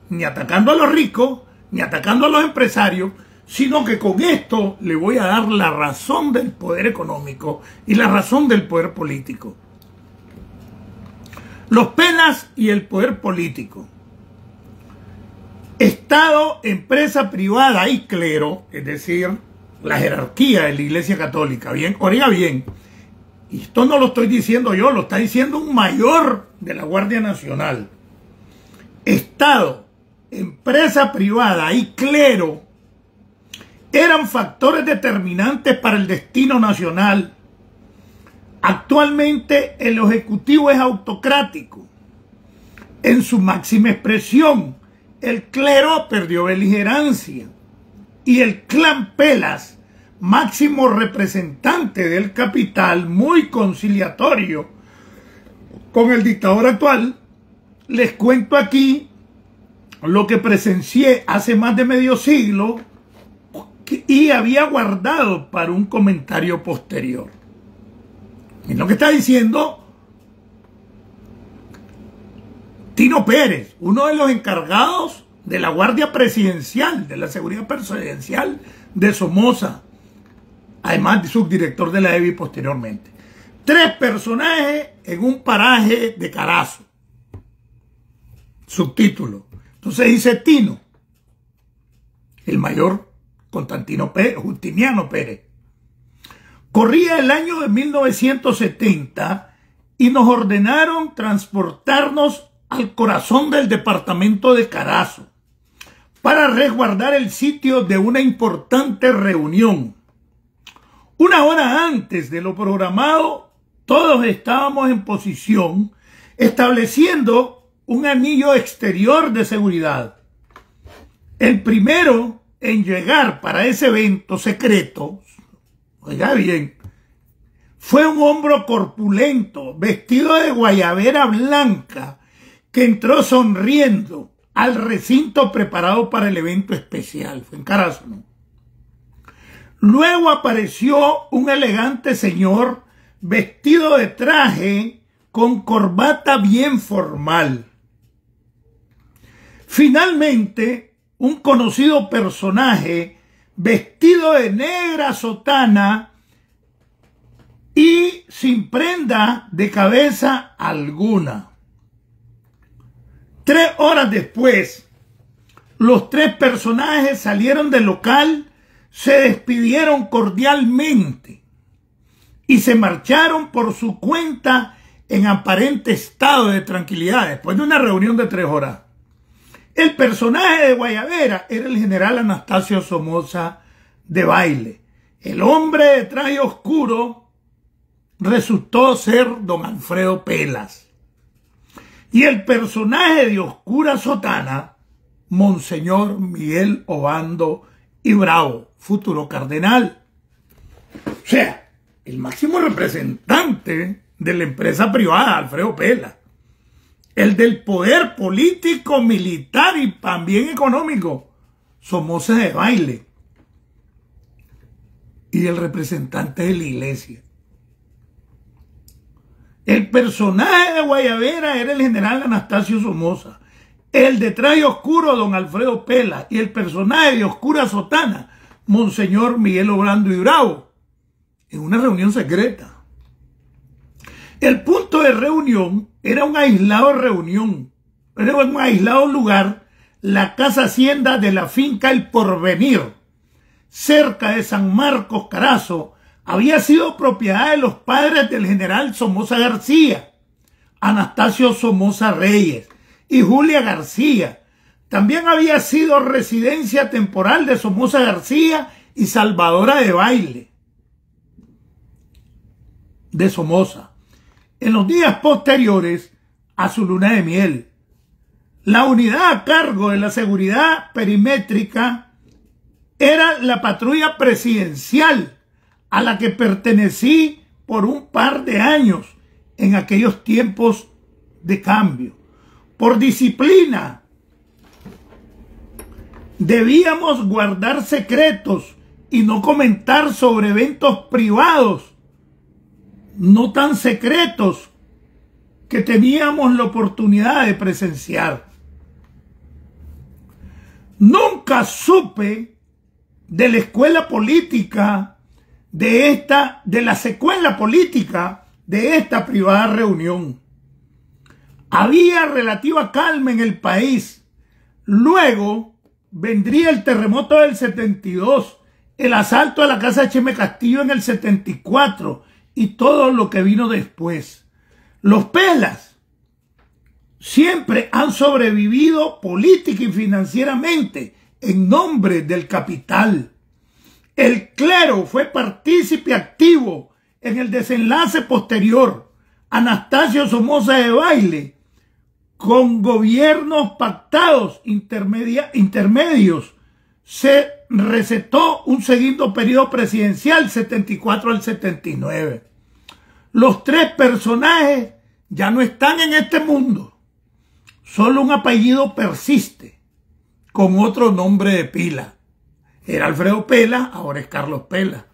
ni atacando a los ricos, ni atacando a los empresarios, sino que con esto le voy a dar la razón del poder económico y la razón del poder político. Los pelas y el poder político. Estado, empresa privada y clero, es decir, la jerarquía de la Iglesia Católica. Bien, oiga bien, y esto no lo estoy diciendo yo, lo está diciendo un mayor de la Guardia Nacional. Estado, empresa privada y clero eran factores determinantes para el destino nacional. Actualmente el Ejecutivo es autocrático. En su máxima expresión, el clero perdió beligerancia y el clan Pelas, máximo representante del capital, muy conciliatorio con el dictador actual. Les cuento aquí lo que presencié hace más de medio siglo y había guardado para un comentario posterior. Y lo que está diciendo Tino Pérez, uno de los encargados de la Guardia Presidencial, de la Seguridad Presidencial de Somoza, además de subdirector de la EBI posteriormente. 3 personajes en un paraje de Carazo. Subtítulo. Entonces dice Tino, el mayor Constantino Pérez, Justiniano Pérez. Corría el año de 1970 y nos ordenaron transportarnos al corazón del departamento de Carazo para resguardar el sitio de una importante reunión. Una hora antes de lo programado, todos estábamos en posición, estableciendo un anillo exterior de seguridad. El primero en llegar para ese evento secreto, oiga bien, fue un hombre corpulento, vestido de guayabera blanca, que entró sonriendo al recinto preparado para el evento especial. Fue en Carazo, ¿no? Luego apareció un elegante señor vestido de traje con corbata bien formal. Finalmente, un conocido personaje vestido de negra sotana y sin prenda de cabeza alguna. 3 horas después, los 3 personajes salieron del local, se despidieron cordialmente y se marcharon por su cuenta en aparente estado de tranquilidad después de una reunión de 3 horas. El personaje de Guayabera era el general Anastasio Somoza de Baile. El hombre de traje oscuro resultó ser don Alfredo Pelas. Y el personaje de oscura sotana, Monseñor Miguel Obando y Bravo, futuro cardenal. O sea, el máximo representante de la empresa privada, Alfredo Pelas. El del poder político, militar y también económico, Somoza de Baile. y del representante de la iglesia. El personaje de Guayabera era el general Anastasio Somoza, el de traje oscuro don Alfredo Pela y el personaje de oscura sotana Monseñor Miguel Obrando y Bravo, en una reunión secreta. El punto de reunión era un aislado lugar, la casa hacienda de la finca El Porvenir, cerca de San Marcos, Carazo. Había sido propiedad de los padres del general Somoza García, Anastasio Somoza Reyes y Julia García. También había sido residencia temporal de Somoza García y Salvadora de Baile de Somoza. En los días posteriores a su luna de miel, la unidad a cargo de la seguridad perimétrica era la patrulla presidencial, a la que pertenecí por un par de años en aquellos tiempos de cambio. Por disciplina, debíamos guardar secretos y no comentar sobre eventos privados, no tan secretos, que teníamos la oportunidad de presenciar. Nunca supe de la escuela política de la secuela política de esta privada reunión. Había relativa calma en el país. Luego vendría el terremoto del 72, el asalto a la casa de Cheme Castillo en el 74 y todo lo que vino después. Los Pelas siempre han sobrevivido política y financieramente en nombre del capital. El clero fue partícipe activo en el desenlace posterior. Anastasio Somoza de Baile, con gobiernos pactados intermedios, se recetó un segundo periodo presidencial 74 al 79. Los tres personajes ya no están en este mundo. Solo un apellido persiste, con otro nombre de pila. Era Alfredo Pela, ahora es Carlos Pela.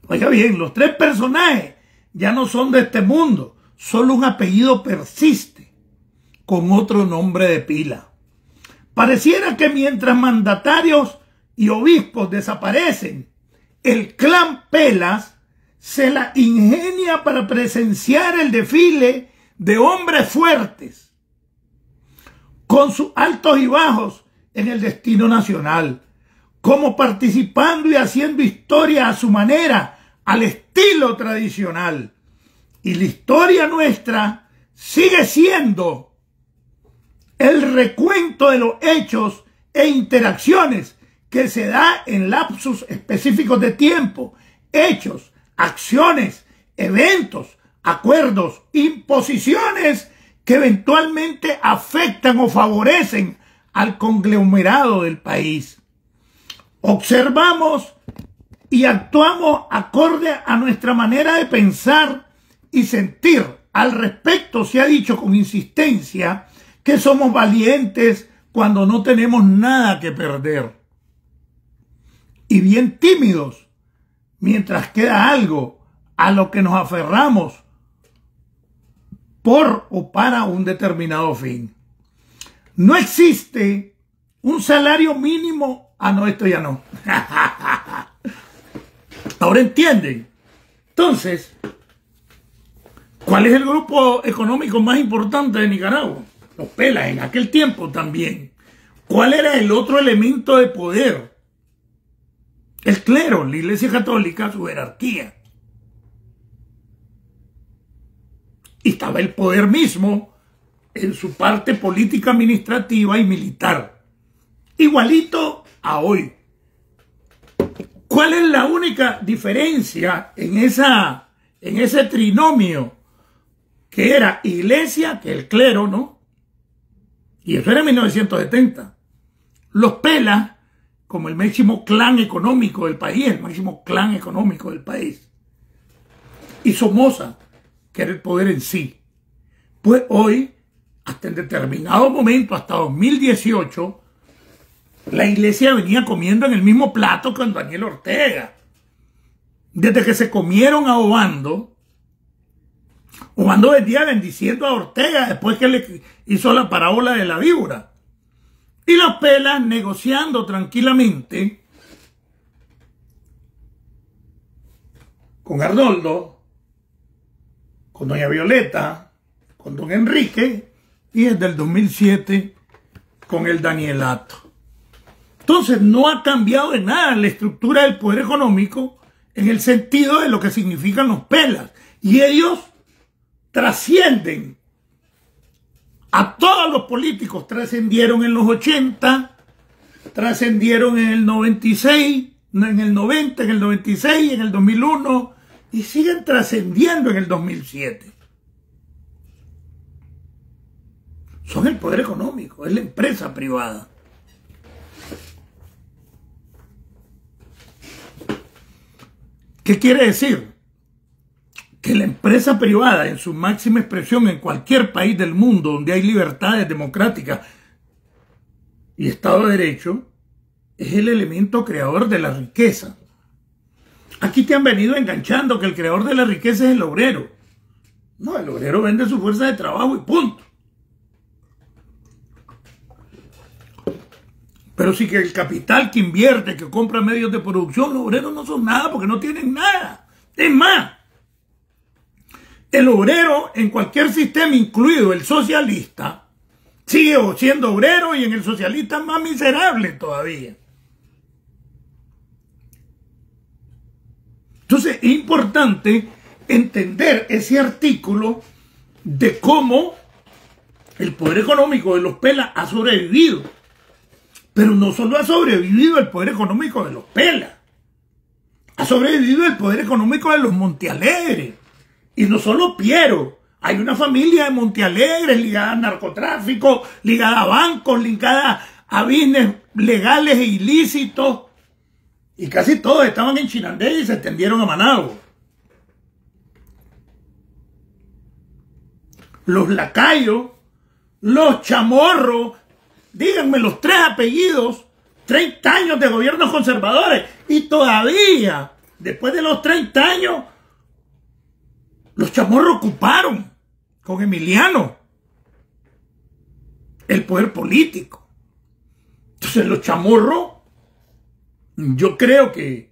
Oiga bien, los tres personajes ya no son de este mundo. Solo un apellido persiste, con otro nombre de pila. Pareciera que mientras mandatarios y obispos desaparecen, el clan Pelas se la ingenia para presenciar el desfile de hombres fuertes, con sus altos y bajos en el destino nacional, como participando y haciendo historia a su manera, al estilo tradicional. Y la historia nuestra sigue siendo el recuento de los hechos e interacciones que se da en lapsus específicos de tiempo, hechos, acciones, eventos, acuerdos, imposiciones que eventualmente afectan o favorecen al conglomerado del país. Observamos y actuamos acorde a nuestra manera de pensar y sentir. Al respecto se ha dicho con insistencia que somos valientes cuando no tenemos nada que perder y bien tímidos mientras queda algo a lo que nos aferramos por o para un determinado fin. No existe un salario mínimo. Ah, no, esto ya no. Ahora entienden. Entonces, ¿cuál es el grupo económico más importante de Nicaragua? Los Pelas, en aquel tiempo también. ¿Cuál era el otro elemento de poder? El clero, la Iglesia Católica, su jerarquía. Y estaba el poder mismo en su parte política, administrativa y militar. Igualito a hoy. ¿Cuál es la única diferencia en ese trinomio? Que era iglesia, que el clero, ¿no? Y eso era en 1970. Los Pelas, como el máximo clan económico del país, Y Somoza, que era el poder en sí. Pues hoy, hasta en determinado momento, hasta 2018, la iglesia venía comiendo en el mismo plato con Daniel Ortega. desde que se comieron a Obando. Obando vendía bendiciendo a Ortega después que le hizo la parábola de la víbora. Y los pelas negociando tranquilamente con Arnoldo, con doña Violeta, con don Enrique y desde el 2007 con el Danielato. Entonces no ha cambiado de nada la estructura del poder económico en el sentido de lo que significan los pelas. Y ellos trascienden a todos los políticos. Trascendieron en los 80, trascendieron en el 96, en el 90, en el 96, en el 2001 y siguen trascendiendo en el 2007. Son el poder económico, es la empresa privada. ¿Qué quiere decir? Que la empresa privada, en su máxima expresión en cualquier país del mundo donde hay libertades democráticas y Estado de Derecho, es el elemento creador de la riqueza. Aquí te han venido enganchando que el creador de la riqueza es el obrero. No, el obrero vende su fuerza de trabajo y punto. Pero sí que el capital que invierte, que compra medios de producción, los obreros no son nada porque no tienen nada. Es más, el obrero en cualquier sistema, incluido el socialista, sigue siendo obrero y en el socialista más miserable todavía. Entonces es importante entender ese artículo de cómo el poder económico de los pelas ha sobrevivido. Pero no solo ha sobrevivido el poder económico de los pelas, ha sobrevivido el poder económico de los Montealegre. Y no solo Piero, hay una familia de Montealegre ligada al narcotráfico, ligada a bancos, ligada a business legales e ilícitos. Y casi todos estaban en Chinandega y se extendieron a Managua. Los lacayos, los chamorros, díganme los 3 apellidos, 30 años de gobiernos conservadores y todavía, después de los 30 años, los chamorros ocuparon con Emiliano el poder político. Entonces los chamorros, yo creo que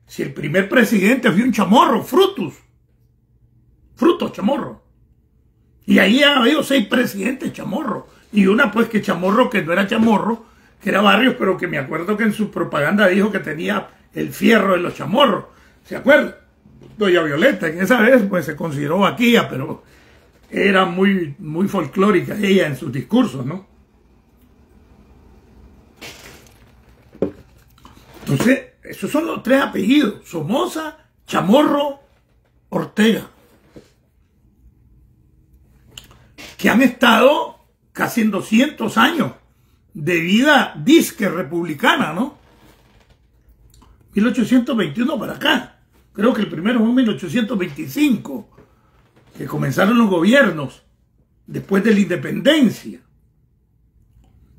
si el primer presidente fue un chamorro, Frutos chamorro. Y ahí han habido 6 presidentes chamorros. Y una pues que chamorro que no era chamorro, que era Barrios, pero que me acuerdo que en su propaganda dijo que tenía el fierro de los chamorros. ¿Se acuerdan? Doña Violeta, que esa vez pues se consideró vaquilla, pero era muy folclórica ella en sus discursos, ¿no? Entonces, esos son los 3 apellidos: Somoza, Chamorro, Ortega, que han estado casi en 200 años de vida disque republicana, ¿no? 1821 para acá. Creo que el primero fue en 1825, que comenzaron los gobiernos después de la independencia.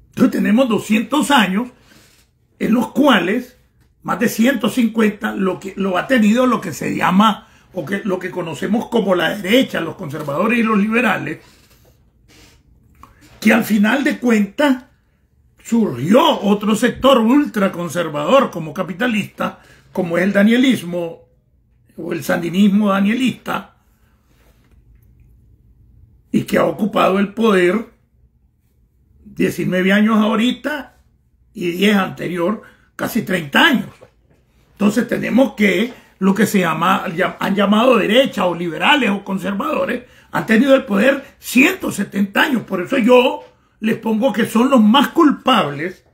Entonces tenemos 200 años en los cuales más de 150 lo ha tenido lo que se llama, o que lo que conocemos como la derecha, los conservadores y los liberales, que al final de cuentas surgió otro sector ultraconservador como capitalista, como es el danielismo o el sandinismo danielista, y que ha ocupado el poder 19 años ahorita y 10 anterior, casi 30 años. Entonces tenemos que lo que se llama, han llamado derecha o liberales o conservadores, han tenido el poder 170 años. Por eso yo les pongo que son los más culpables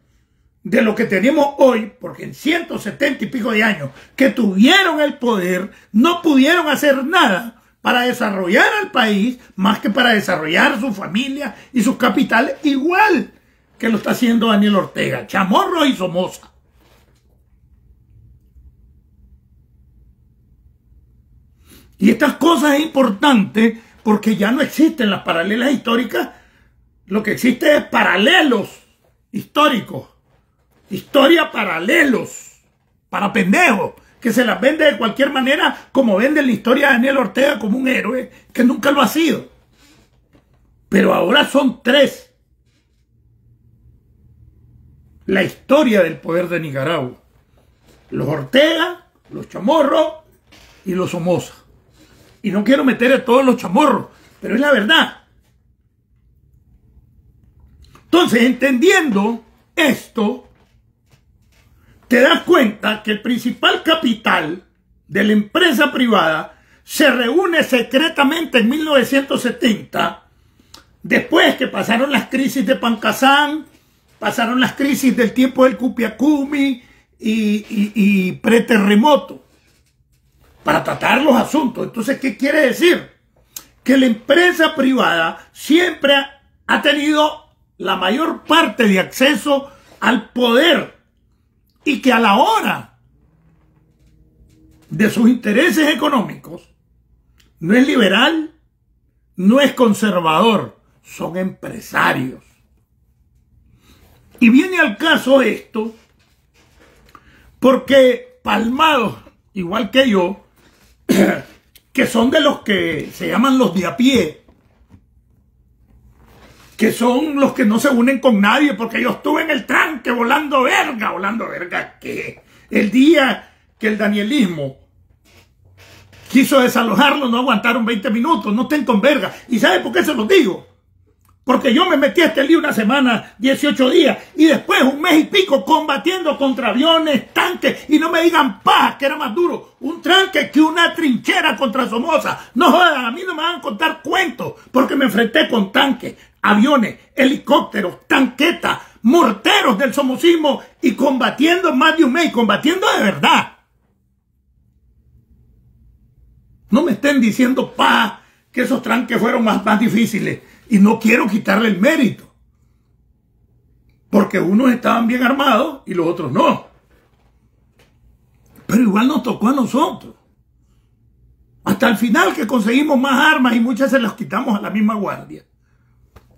de lo que tenemos hoy, porque en 170 y pico de años que tuvieron el poder, no pudieron hacer nada para desarrollar al país, más que para desarrollar su familia y sus capitales, igual que lo está haciendo Daniel Ortega, Chamorro y Somoza. Y estas cosas es importante porque ya no existen las paralelas históricas, lo que existe es paralelos históricos, historia paralelos, para pendejos. que se las vende de cualquier manera, como vende la historia de Daniel Ortega como un héroe, que nunca lo ha sido. Pero ahora son 3. La historia del poder de Nicaragua: los Ortega, los Chamorros y los Somoza. Y no quiero meter a todos los chamorros, pero es la verdad. Entonces, entendiendo esto, te das cuenta que el principal capital de la empresa privada se reúne secretamente en 1970, después que pasaron las crisis de Pancasán, pasaron las crisis del tiempo del Cupiacumi y preterremoto, para tratar los asuntos. Entonces, ¿qué quiere decir? Que la empresa privada siempre ha tenido la mayor parte de acceso al poder, y que a la hora de sus intereses económicos no es liberal, no es conservador, son empresarios. Y viene al caso esto porque Palmados, igual que yo, que son de los que se llaman los de a pie, que son los que no se unen con nadie, porque yo estuve en el tranque volando verga, que el día que el danielismo quiso desalojarlo no aguantaron 20 minutos, no estén con verga. ¿Y sabe por qué se los digo? Porque yo me metí a este lío una semana, 18 días, y después 1 mes y pico combatiendo contra aviones, tanques, y no me digan paz, que era más duro un tranque que una trinchera contra Somoza. No jodan, a mí no me van a contar cuentos, porque me enfrenté con tanques, aviones, helicópteros, tanquetas, morteros del somocismo, y combatiendo más de 1 mes, y combatiendo de verdad. No me estén diciendo paz, que esos tranques fueron más difíciles. Y no quiero quitarle el mérito, porque unos estaban bien armados y los otros no. Pero igual nos tocó a nosotros. Hasta el final, que conseguimos más armas y muchas se las quitamos a la misma guardia,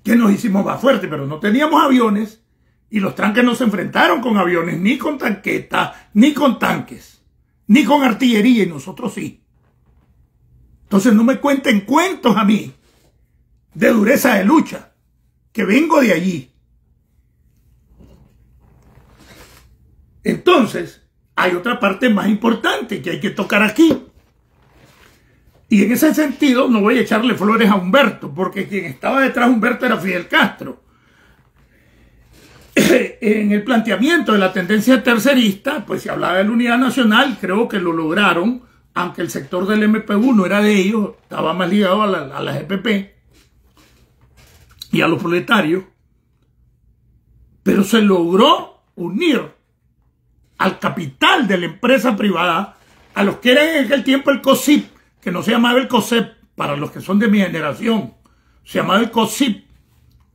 que nos hicimos más fuertes, pero no teníamos aviones, y los tranques no se enfrentaron con aviones, ni con tanquetas, ni con tanques, ni con artillería, y nosotros sí. Entonces no me cuenten cuentos a mí de dureza de lucha, que vengo de allí. Entonces, hay otra parte más importante que hay que tocar aquí. Y en ese sentido no voy a echarle flores a Humberto, porque quien estaba detrás de Humberto era Fidel Castro. En el planteamiento de la tendencia tercerista, pues se hablaba de la unidad nacional, creo que lo lograron, aunque el sector del MPU no era de ellos, estaba más ligado a las EPP y a los proletarios, pero se logró unir al capital de la empresa privada, a los que eran en aquel tiempo el COSIP, que no se llamaba el COSEP, para los que son de mi generación, se llamaba el COSIP,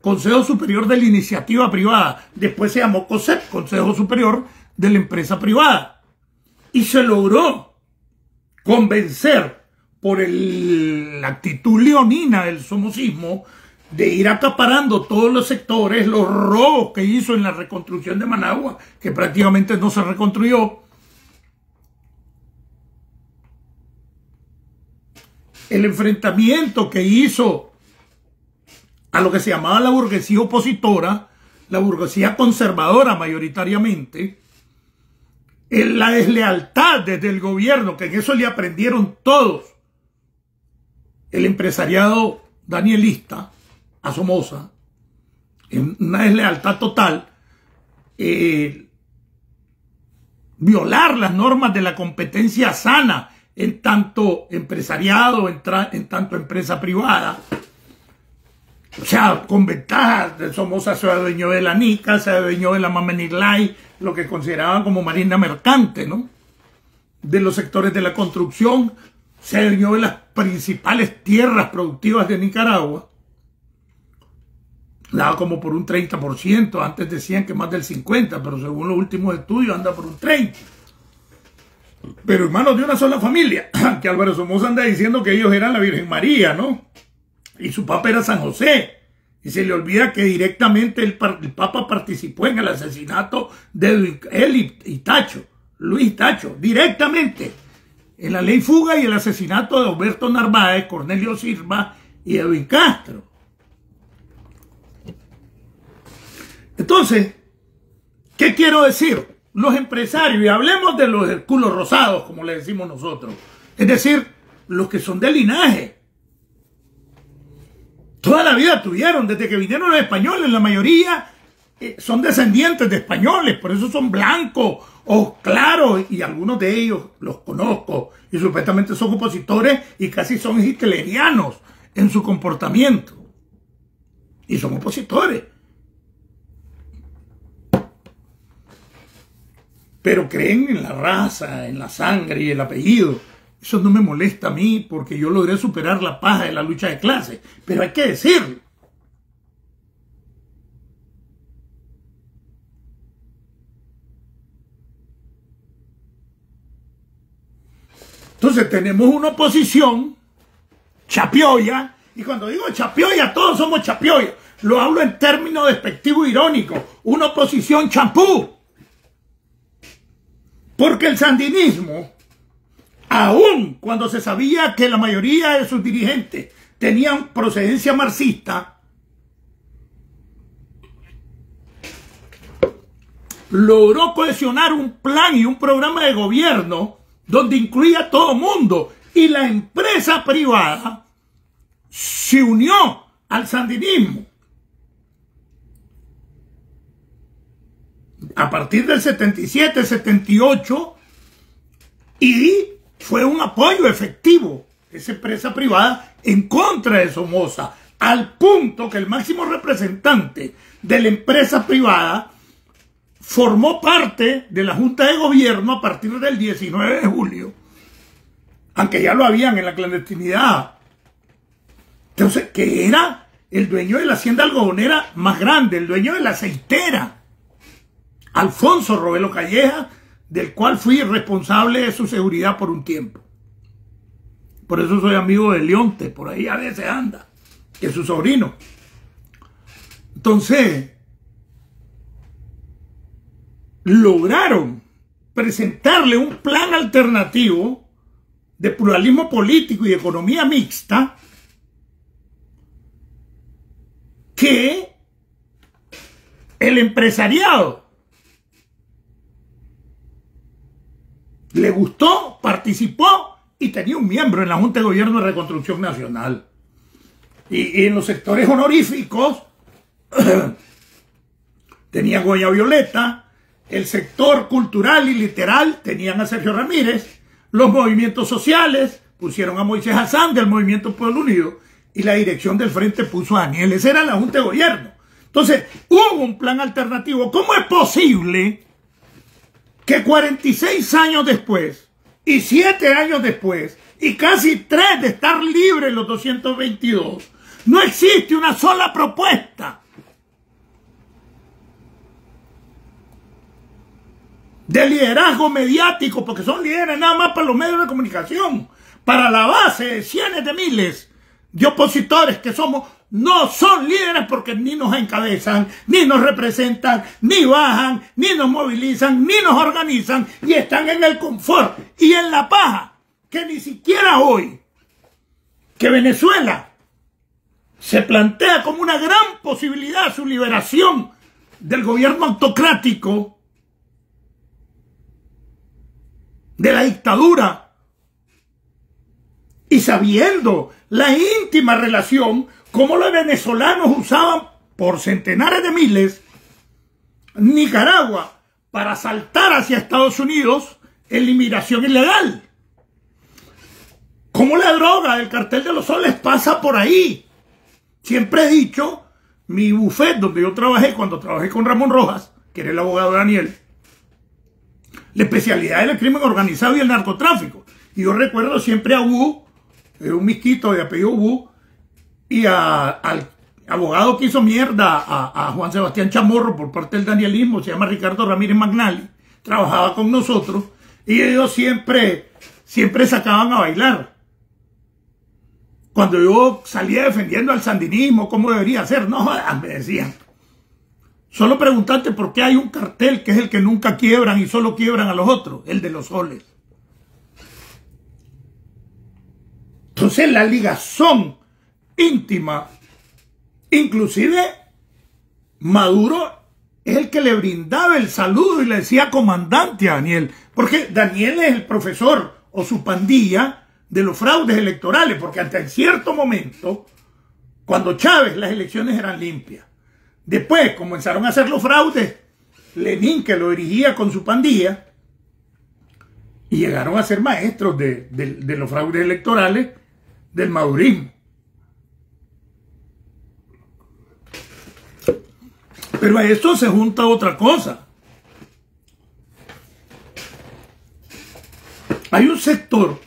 Consejo Superior de la Iniciativa Privada, después se llamó COSEP, Consejo Superior de la Empresa Privada, y se logró convencer por la actitud leonina del somocismo de ir acaparando todos los sectores, los robos que hizo en la reconstrucción de Managua, que prácticamente no se reconstruyó, el enfrentamiento que hizo a lo que se llamaba la burguesía opositora, la burguesía conservadora mayoritariamente, la deslealtad desde el gobierno, que en eso le aprendieron todos, el empresariado danielista, a Somoza, en una deslealtad total, violar las normas de la competencia sana en tanto empresariado, en tanto empresa privada. O sea, con ventajas, Somoza se adueñó de la Nica, se adueñó de la Mameniglay, lo que consideraban como marina mercante, ¿no? De los sectores de la construcción, se adueñó de las principales tierras productivas de Nicaragua. Daba como por un 30%, antes decían que más del 50%, pero según los últimos estudios anda por un 30%. Pero hermanos de una sola familia, que Álvaro Somoza anda diciendo que ellos eran la Virgen María, ¿no? Y su papa era San José. Y se le olvida que directamente el papa participó en el asesinato de él y Tacho, Luis Tacho, directamente, en la ley fuga y el asesinato de Humberto Narváez, Cornelio Silva y Edwin Castro. Entonces, ¿qué quiero decir? Los empresarios, y hablemos de los culos rosados, como le decimos nosotros, es decir, los que son de linaje. Toda la vida tuvieron, desde que vinieron los españoles, la mayoría son descendientes de españoles, por eso son blancos, ojos claros, y algunos de ellos los conozco, y supuestamente son opositores y casi son hitlerianos en su comportamiento. Y son opositores. Pero creen en la raza, en la sangre y el apellido. Eso no me molesta a mí porque yo logré superar la paja de la lucha de clases. Pero hay que decirlo. Entonces tenemos una oposición chapioya. Y cuando digo chapioya, todos somos chapioya. Lo hablo en términos despectivos e irónicos. Una oposición champú. Porque el sandinismo, aun cuando se sabía que la mayoría de sus dirigentes tenían procedencia marxista, logró cohesionar un plan y un programa de gobierno donde incluía a todo mundo, y la empresa privada se unió al sandinismo. A partir del 77, 78, y fue un apoyo efectivo, esa empresa privada, en contra de Somoza, al punto que el máximo representante de la empresa privada formó parte de la Junta de Gobierno a partir del 19 de julio, aunque ya lo habían en la clandestinidad. Entonces, que era el dueño de la hacienda algodonera más grande, el dueño de la aceitera, Alfonso Robelo Calleja, del cual fui responsable de su seguridad por un tiempo. Por eso soy amigo de Leonte, por ahí a veces anda, que es su sobrino. Entonces, lograron presentarle un plan alternativo de pluralismo político y de economía mixta que el empresariado le gustó, participó y tenía un miembro en la Junta de Gobierno de Reconstrucción Nacional. Y en los sectores honoríficos tenían Goya Violeta, el sector cultural y literal tenían a Sergio Ramírez, los movimientos sociales pusieron a Moisés Hassan del Movimiento Pueblo Unido y la dirección del frente puso a Daniel. Esa era la Junta de Gobierno. Entonces, hubo un plan alternativo. ¿Cómo es posible que 46 años después y 7 años después y casi 3 de estar libres los 222, no existe una sola propuesta de liderazgo mediático, porque son líderes nada más para los medios de comunicación, para la base de cientos de miles de opositores que somos? No son líderes porque ni nos encabezan, ni nos representan, ni bajan, ni nos movilizan, ni nos organizan, y están en el confort y en la paja, que ni siquiera hoy, que Venezuela se plantea como una gran posibilidad su liberación del gobierno autocrático, de la dictadura, y sabiendo la íntima relación como los venezolanos usaban por centenares de miles Nicaragua para saltar hacia Estados Unidos en la inmigración ilegal. Como la droga del cartel de los soles pasa por ahí. Siempre he dicho, mi buffet donde yo trabajé cuando trabajé con Ramón Rojas, que era el abogado de Daniel, la especialidad del crimen organizado y el narcotráfico. Y yo recuerdo siempre a Wu, un misquito de apellido Wu, y al abogado que hizo mierda a Juan Sebastián Chamorro por parte del danielismo, se llama Ricardo Ramírez Magnali, trabajaba con nosotros, y ellos siempre sacaban a bailar. Cuando yo salía defendiendo al sandinismo, cómo debería ser, no, me decían, Solo preguntarte por qué hay un cartel que es el que nunca quiebran y solo quiebran a los otros, el de los soles. Entonces la ligazón íntima, inclusive Maduro es el que le brindaba el saludo y le decía comandante a Daniel, porque Daniel es el profesor o su pandilla de los fraudes electorales, porque hasta en cierto momento, cuando Chávez, las elecciones eran limpias. Después comenzaron a hacer los fraudes, Lenin, que lo dirigía con su pandilla, y llegaron a ser maestros de los fraudes electorales del madurismo. Pero a esto se junta otra cosa. Hay un sector,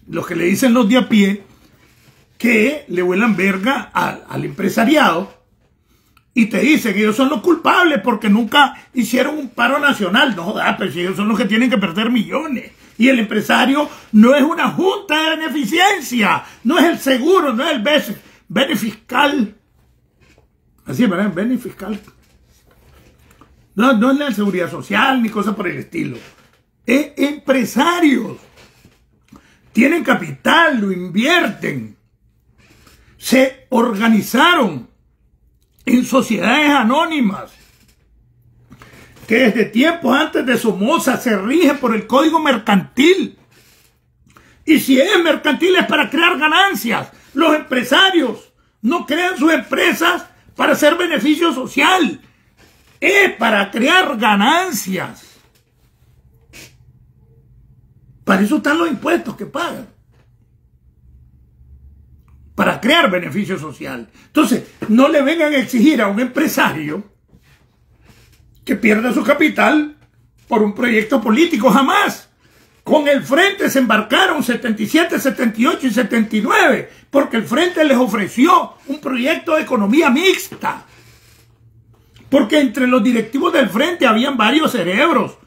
los que le dicen los de a pie, que le vuelan verga al empresariado y te dicen que ellos son los culpables porque nunca hicieron un paro nacional. No jodas, pero si ellos son los que tienen que perder millones. Y el empresario no es una junta de beneficencia, no es el seguro, no es el benefiscal. Así es, ¿verdad? Benefiscal. No es la seguridad social ni cosa por el estilo. Es empresarios. Tienen capital, lo invierten. Se organizaron en sociedades anónimas que desde tiempos antes de Somoza se rigen por el código mercantil. Y si es mercantil es para crear ganancias. Los empresarios no crean sus empresas para hacer beneficio social. Es para crear ganancias. Para eso están los impuestos que pagan. Para crear beneficio social. Entonces, no le vengan a exigir a un empresario que pierda su capital por un proyecto político. Jamás. Con el Frente se embarcaron 77, 78 y 79, porque el Frente les ofreció un proyecto de economía mixta. Porque entre los directivos del Frente habían varios cerebros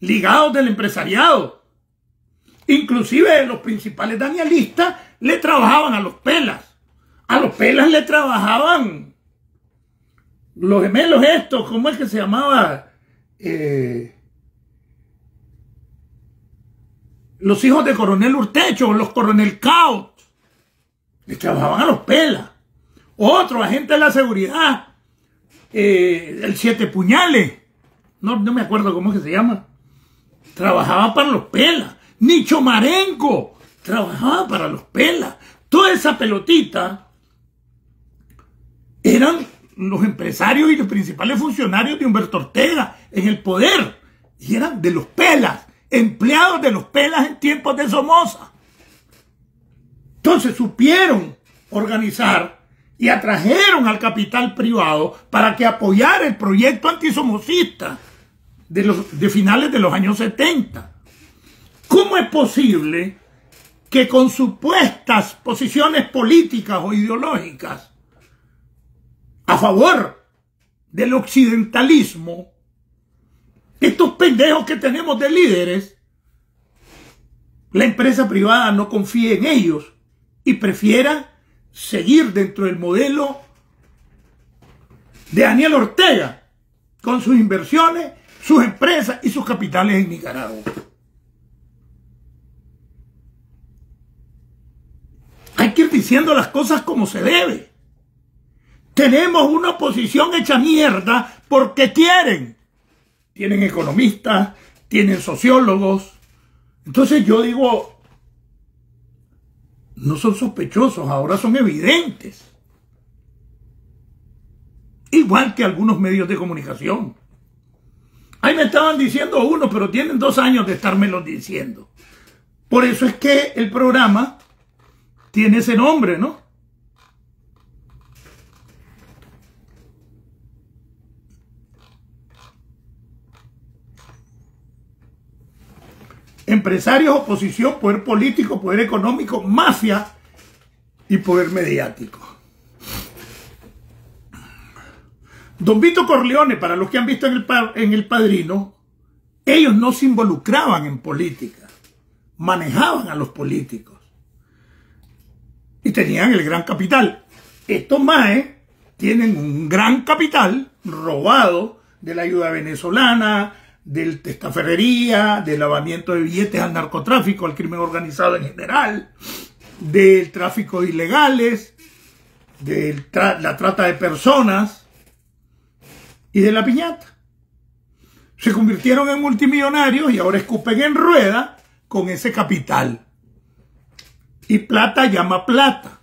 ligados del empresariado. Inclusive los principales danielistas le trabajaban a los pelas. A los pelas le trabajaban los gemelos estos, ¿cómo es que se llamaba? Los hijos de Coronel Urtecho, los Coronel Caut. Le trabajaban a los pelas. Otro agente de la seguridad, el Siete Puñales, no me acuerdo cómo es que se llama, trabajaba para los pelas. Nicho Marenco trabajaba para los pelas. Toda esa pelotita eran los empresarios y los principales funcionarios de Humberto Ortega en el poder. Y eran de los pelas, empleados de los pelas en tiempos de Somoza. Entonces supieron organizar y atrajeron al capital privado para que apoyara el proyecto antisomocista de finales de los años 70. ¿Cómo es posible que con supuestas posiciones políticas o ideológicas a favor del occidentalismo, estos pendejos que tenemos de líderes, la empresa privada no confíe en ellos y prefiera seguir dentro del modelo de Daniel Ortega con sus inversiones, sus empresas y sus capitales en Nicaragua? Hay que ir diciendo las cosas como se debe. Tenemos una oposición hecha mierda porque quieren. Tienen economistas, tienen sociólogos. Entonces yo digo, no son sospechosos, ahora son evidentes. Igual que algunos medios de comunicación. Ahí me estaban diciendo uno, pero tienen 2 años de estármelo diciendo. Por eso es que el programa tiene ese nombre, ¿no? Empresarios, oposición, poder político, poder económico, mafia y poder mediático. Don Vito Corleone, para los que han visto en el Padrino, ellos no se involucraban en política, manejaban a los políticos y tenían el gran capital. Estos maes tienen un gran capital robado de la ayuda venezolana, de testaferrería, del lavamiento de billetes al narcotráfico, al crimen organizado en general, del tráfico de ilegales, de la trata de personas y de la piñata. Se convirtieron en multimillonarios y ahora escupen en rueda con ese capital. Y plata llama plata.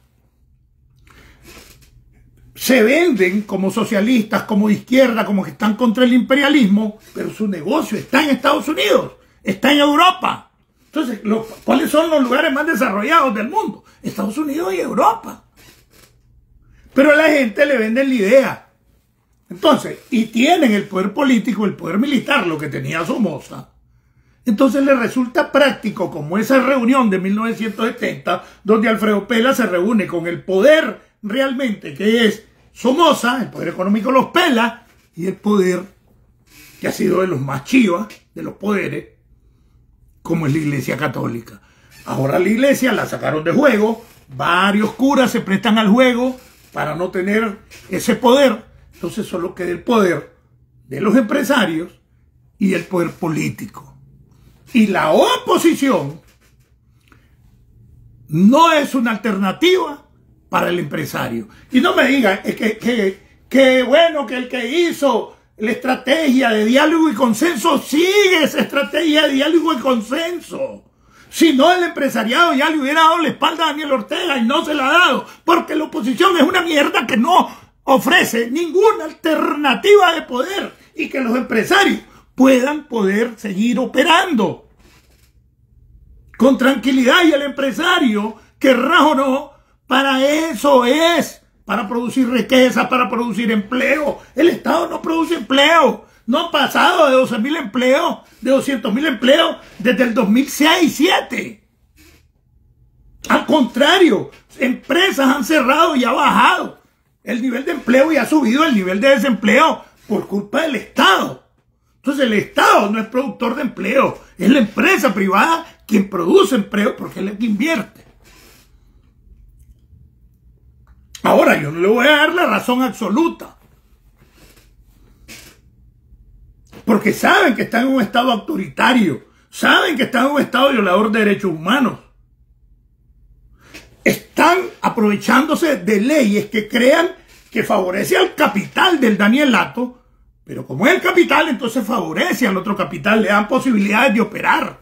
Se venden como socialistas, como de izquierda, como que están contra el imperialismo, pero su negocio está en Estados Unidos, está en Europa. Entonces, ¿cuáles son los lugares más desarrollados del mundo? Estados Unidos y Europa. Pero a la gente le venden la idea. Entonces, y tienen el poder político, el poder militar, lo que tenía Somoza. Entonces le resulta práctico, como esa reunión de 1970, donde Alfredo Pela se reúne con el poder realmente, que es Somoza, el poder económico los Pela, y el poder que ha sido de los más chivas de los poderes, como es la Iglesia Católica. Ahora la Iglesia la sacaron de juego, varios curas se prestan al juego para no tener ese poder, entonces solo queda el poder de los empresarios y el poder político. Y la oposición no es una alternativa para el empresario. Y no me digan que bueno, que el que hizo la estrategia de diálogo y consenso sigue esa estrategia de diálogo y consenso. Si no, el empresariado ya le hubiera dado la espalda a Daniel Ortega y no se la ha dado, porque la oposición es una mierda que no ofrece ninguna alternativa de poder y que los empresarios puedan poder seguir operando con tranquilidad. Y el empresario, querrá o no, para eso es, para producir riqueza, para producir empleo. El Estado no produce empleo, no ha pasado de 12.000 empleos, de 200.000 empleos desde el 2006-2007. Al contrario, empresas han cerrado y ha bajado el nivel de empleo y ha subido el nivel de desempleo por culpa del Estado. Entonces el Estado no es productor de empleo, es la empresa privada quien produce empleo porque es la que invierte. Ahora, yo no le voy a dar la razón absoluta, porque saben que están en un Estado autoritario, saben que están en un Estado violador de derechos humanos. Están aprovechándose de leyes que crean que favorece al capital del Danielato, pero como es el capital, entonces favorece al otro capital, le dan posibilidades de operar.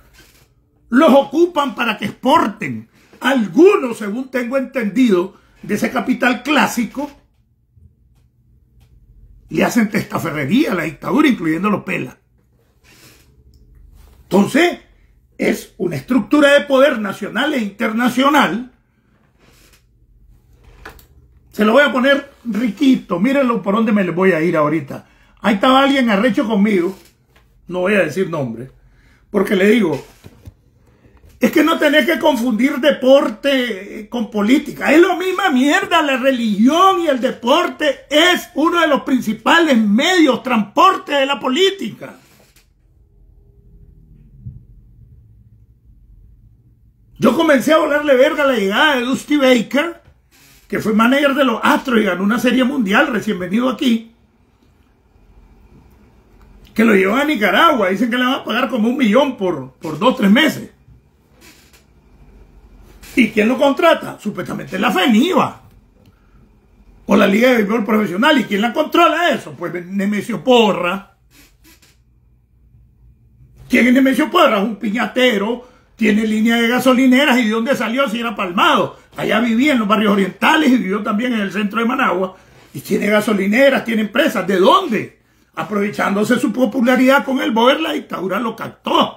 Los ocupan para que exporten. Algunos, según tengo entendido, de ese capital clásico, le hacen testaferrería a la dictadura, incluyendo los Pela. Entonces, es una estructura de poder nacional e internacional. Se lo voy a poner riquito, mírenlo por dónde me le voy a ir ahorita. Ahí estaba alguien arrecho conmigo, no voy a decir nombre, porque le digo, es que no tenés que confundir deporte con política. Es la misma mierda. La religión y el deporte es uno de los principales medios, transporte de la política. Yo comencé a volarle verga a la llegada de Dusty Baker, que fue manager de los Astros y ganó una serie mundial, recién venido aquí, que lo llevó a Nicaragua. Dicen que le van a pagar como $1 millón por 2-3 meses. ¿Y quién lo contrata? Supuestamente la FENIVA o la Liga de Béisbol Profesional. ¿Y quién la controla eso? Pues Nemesio Porra. ¿Quién es Nemesio Porra? Un piñatero, tiene línea de gasolineras. ¿Y de dónde salió si era Palmado? Allá vivía en los barrios orientales y vivió también en el centro de Managua. Y tiene gasolineras, tiene empresas. ¿De dónde? Aprovechándose su popularidad con el BOER, la dictadura lo captó.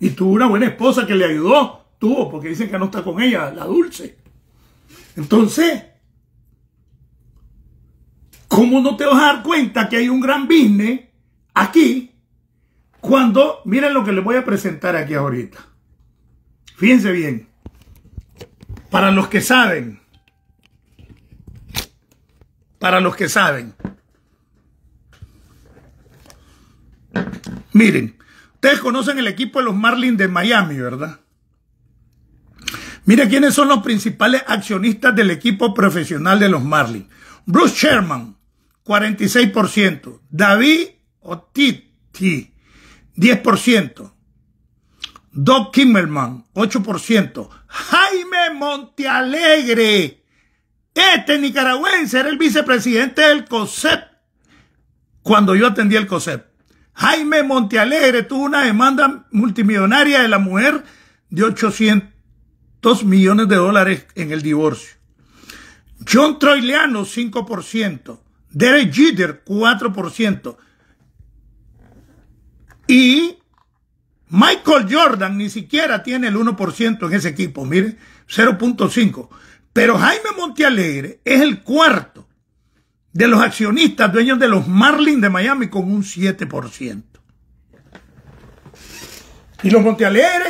Y tuvo una buena esposa que le ayudó. Tuvo, porque dicen que no está con ella, la Dulce. Entonces, ¿cómo no te vas a dar cuenta que hay un gran business aquí cuando, miren lo que les voy a presentar aquí ahorita? Fíjense bien. Para los que saben. Para los que saben. Miren. Ustedes conocen el equipo de los Marlins de Miami, ¿verdad? Mira quiénes son los principales accionistas del equipo profesional de los Marlins. Bruce Sherman, 46%. David Ottiti, 10%. Doug Kimmelman, 8%. Jaime Montealegre, este nicaragüense, era el vicepresidente del COSEP cuando yo atendí el COSEP. Jaime Montealegre tuvo una demanda multimillonaria de la mujer de 800 millones de dólares en el divorcio. John Troiliano, 5%. Derek Jeter, 4%. Y Michael Jordan ni siquiera tiene el 1% en ese equipo, miren, 0.5%. Pero Jaime Montealegre es el cuarto de los accionistas dueños de los Marlins de Miami con un 7%. Y los Montealegre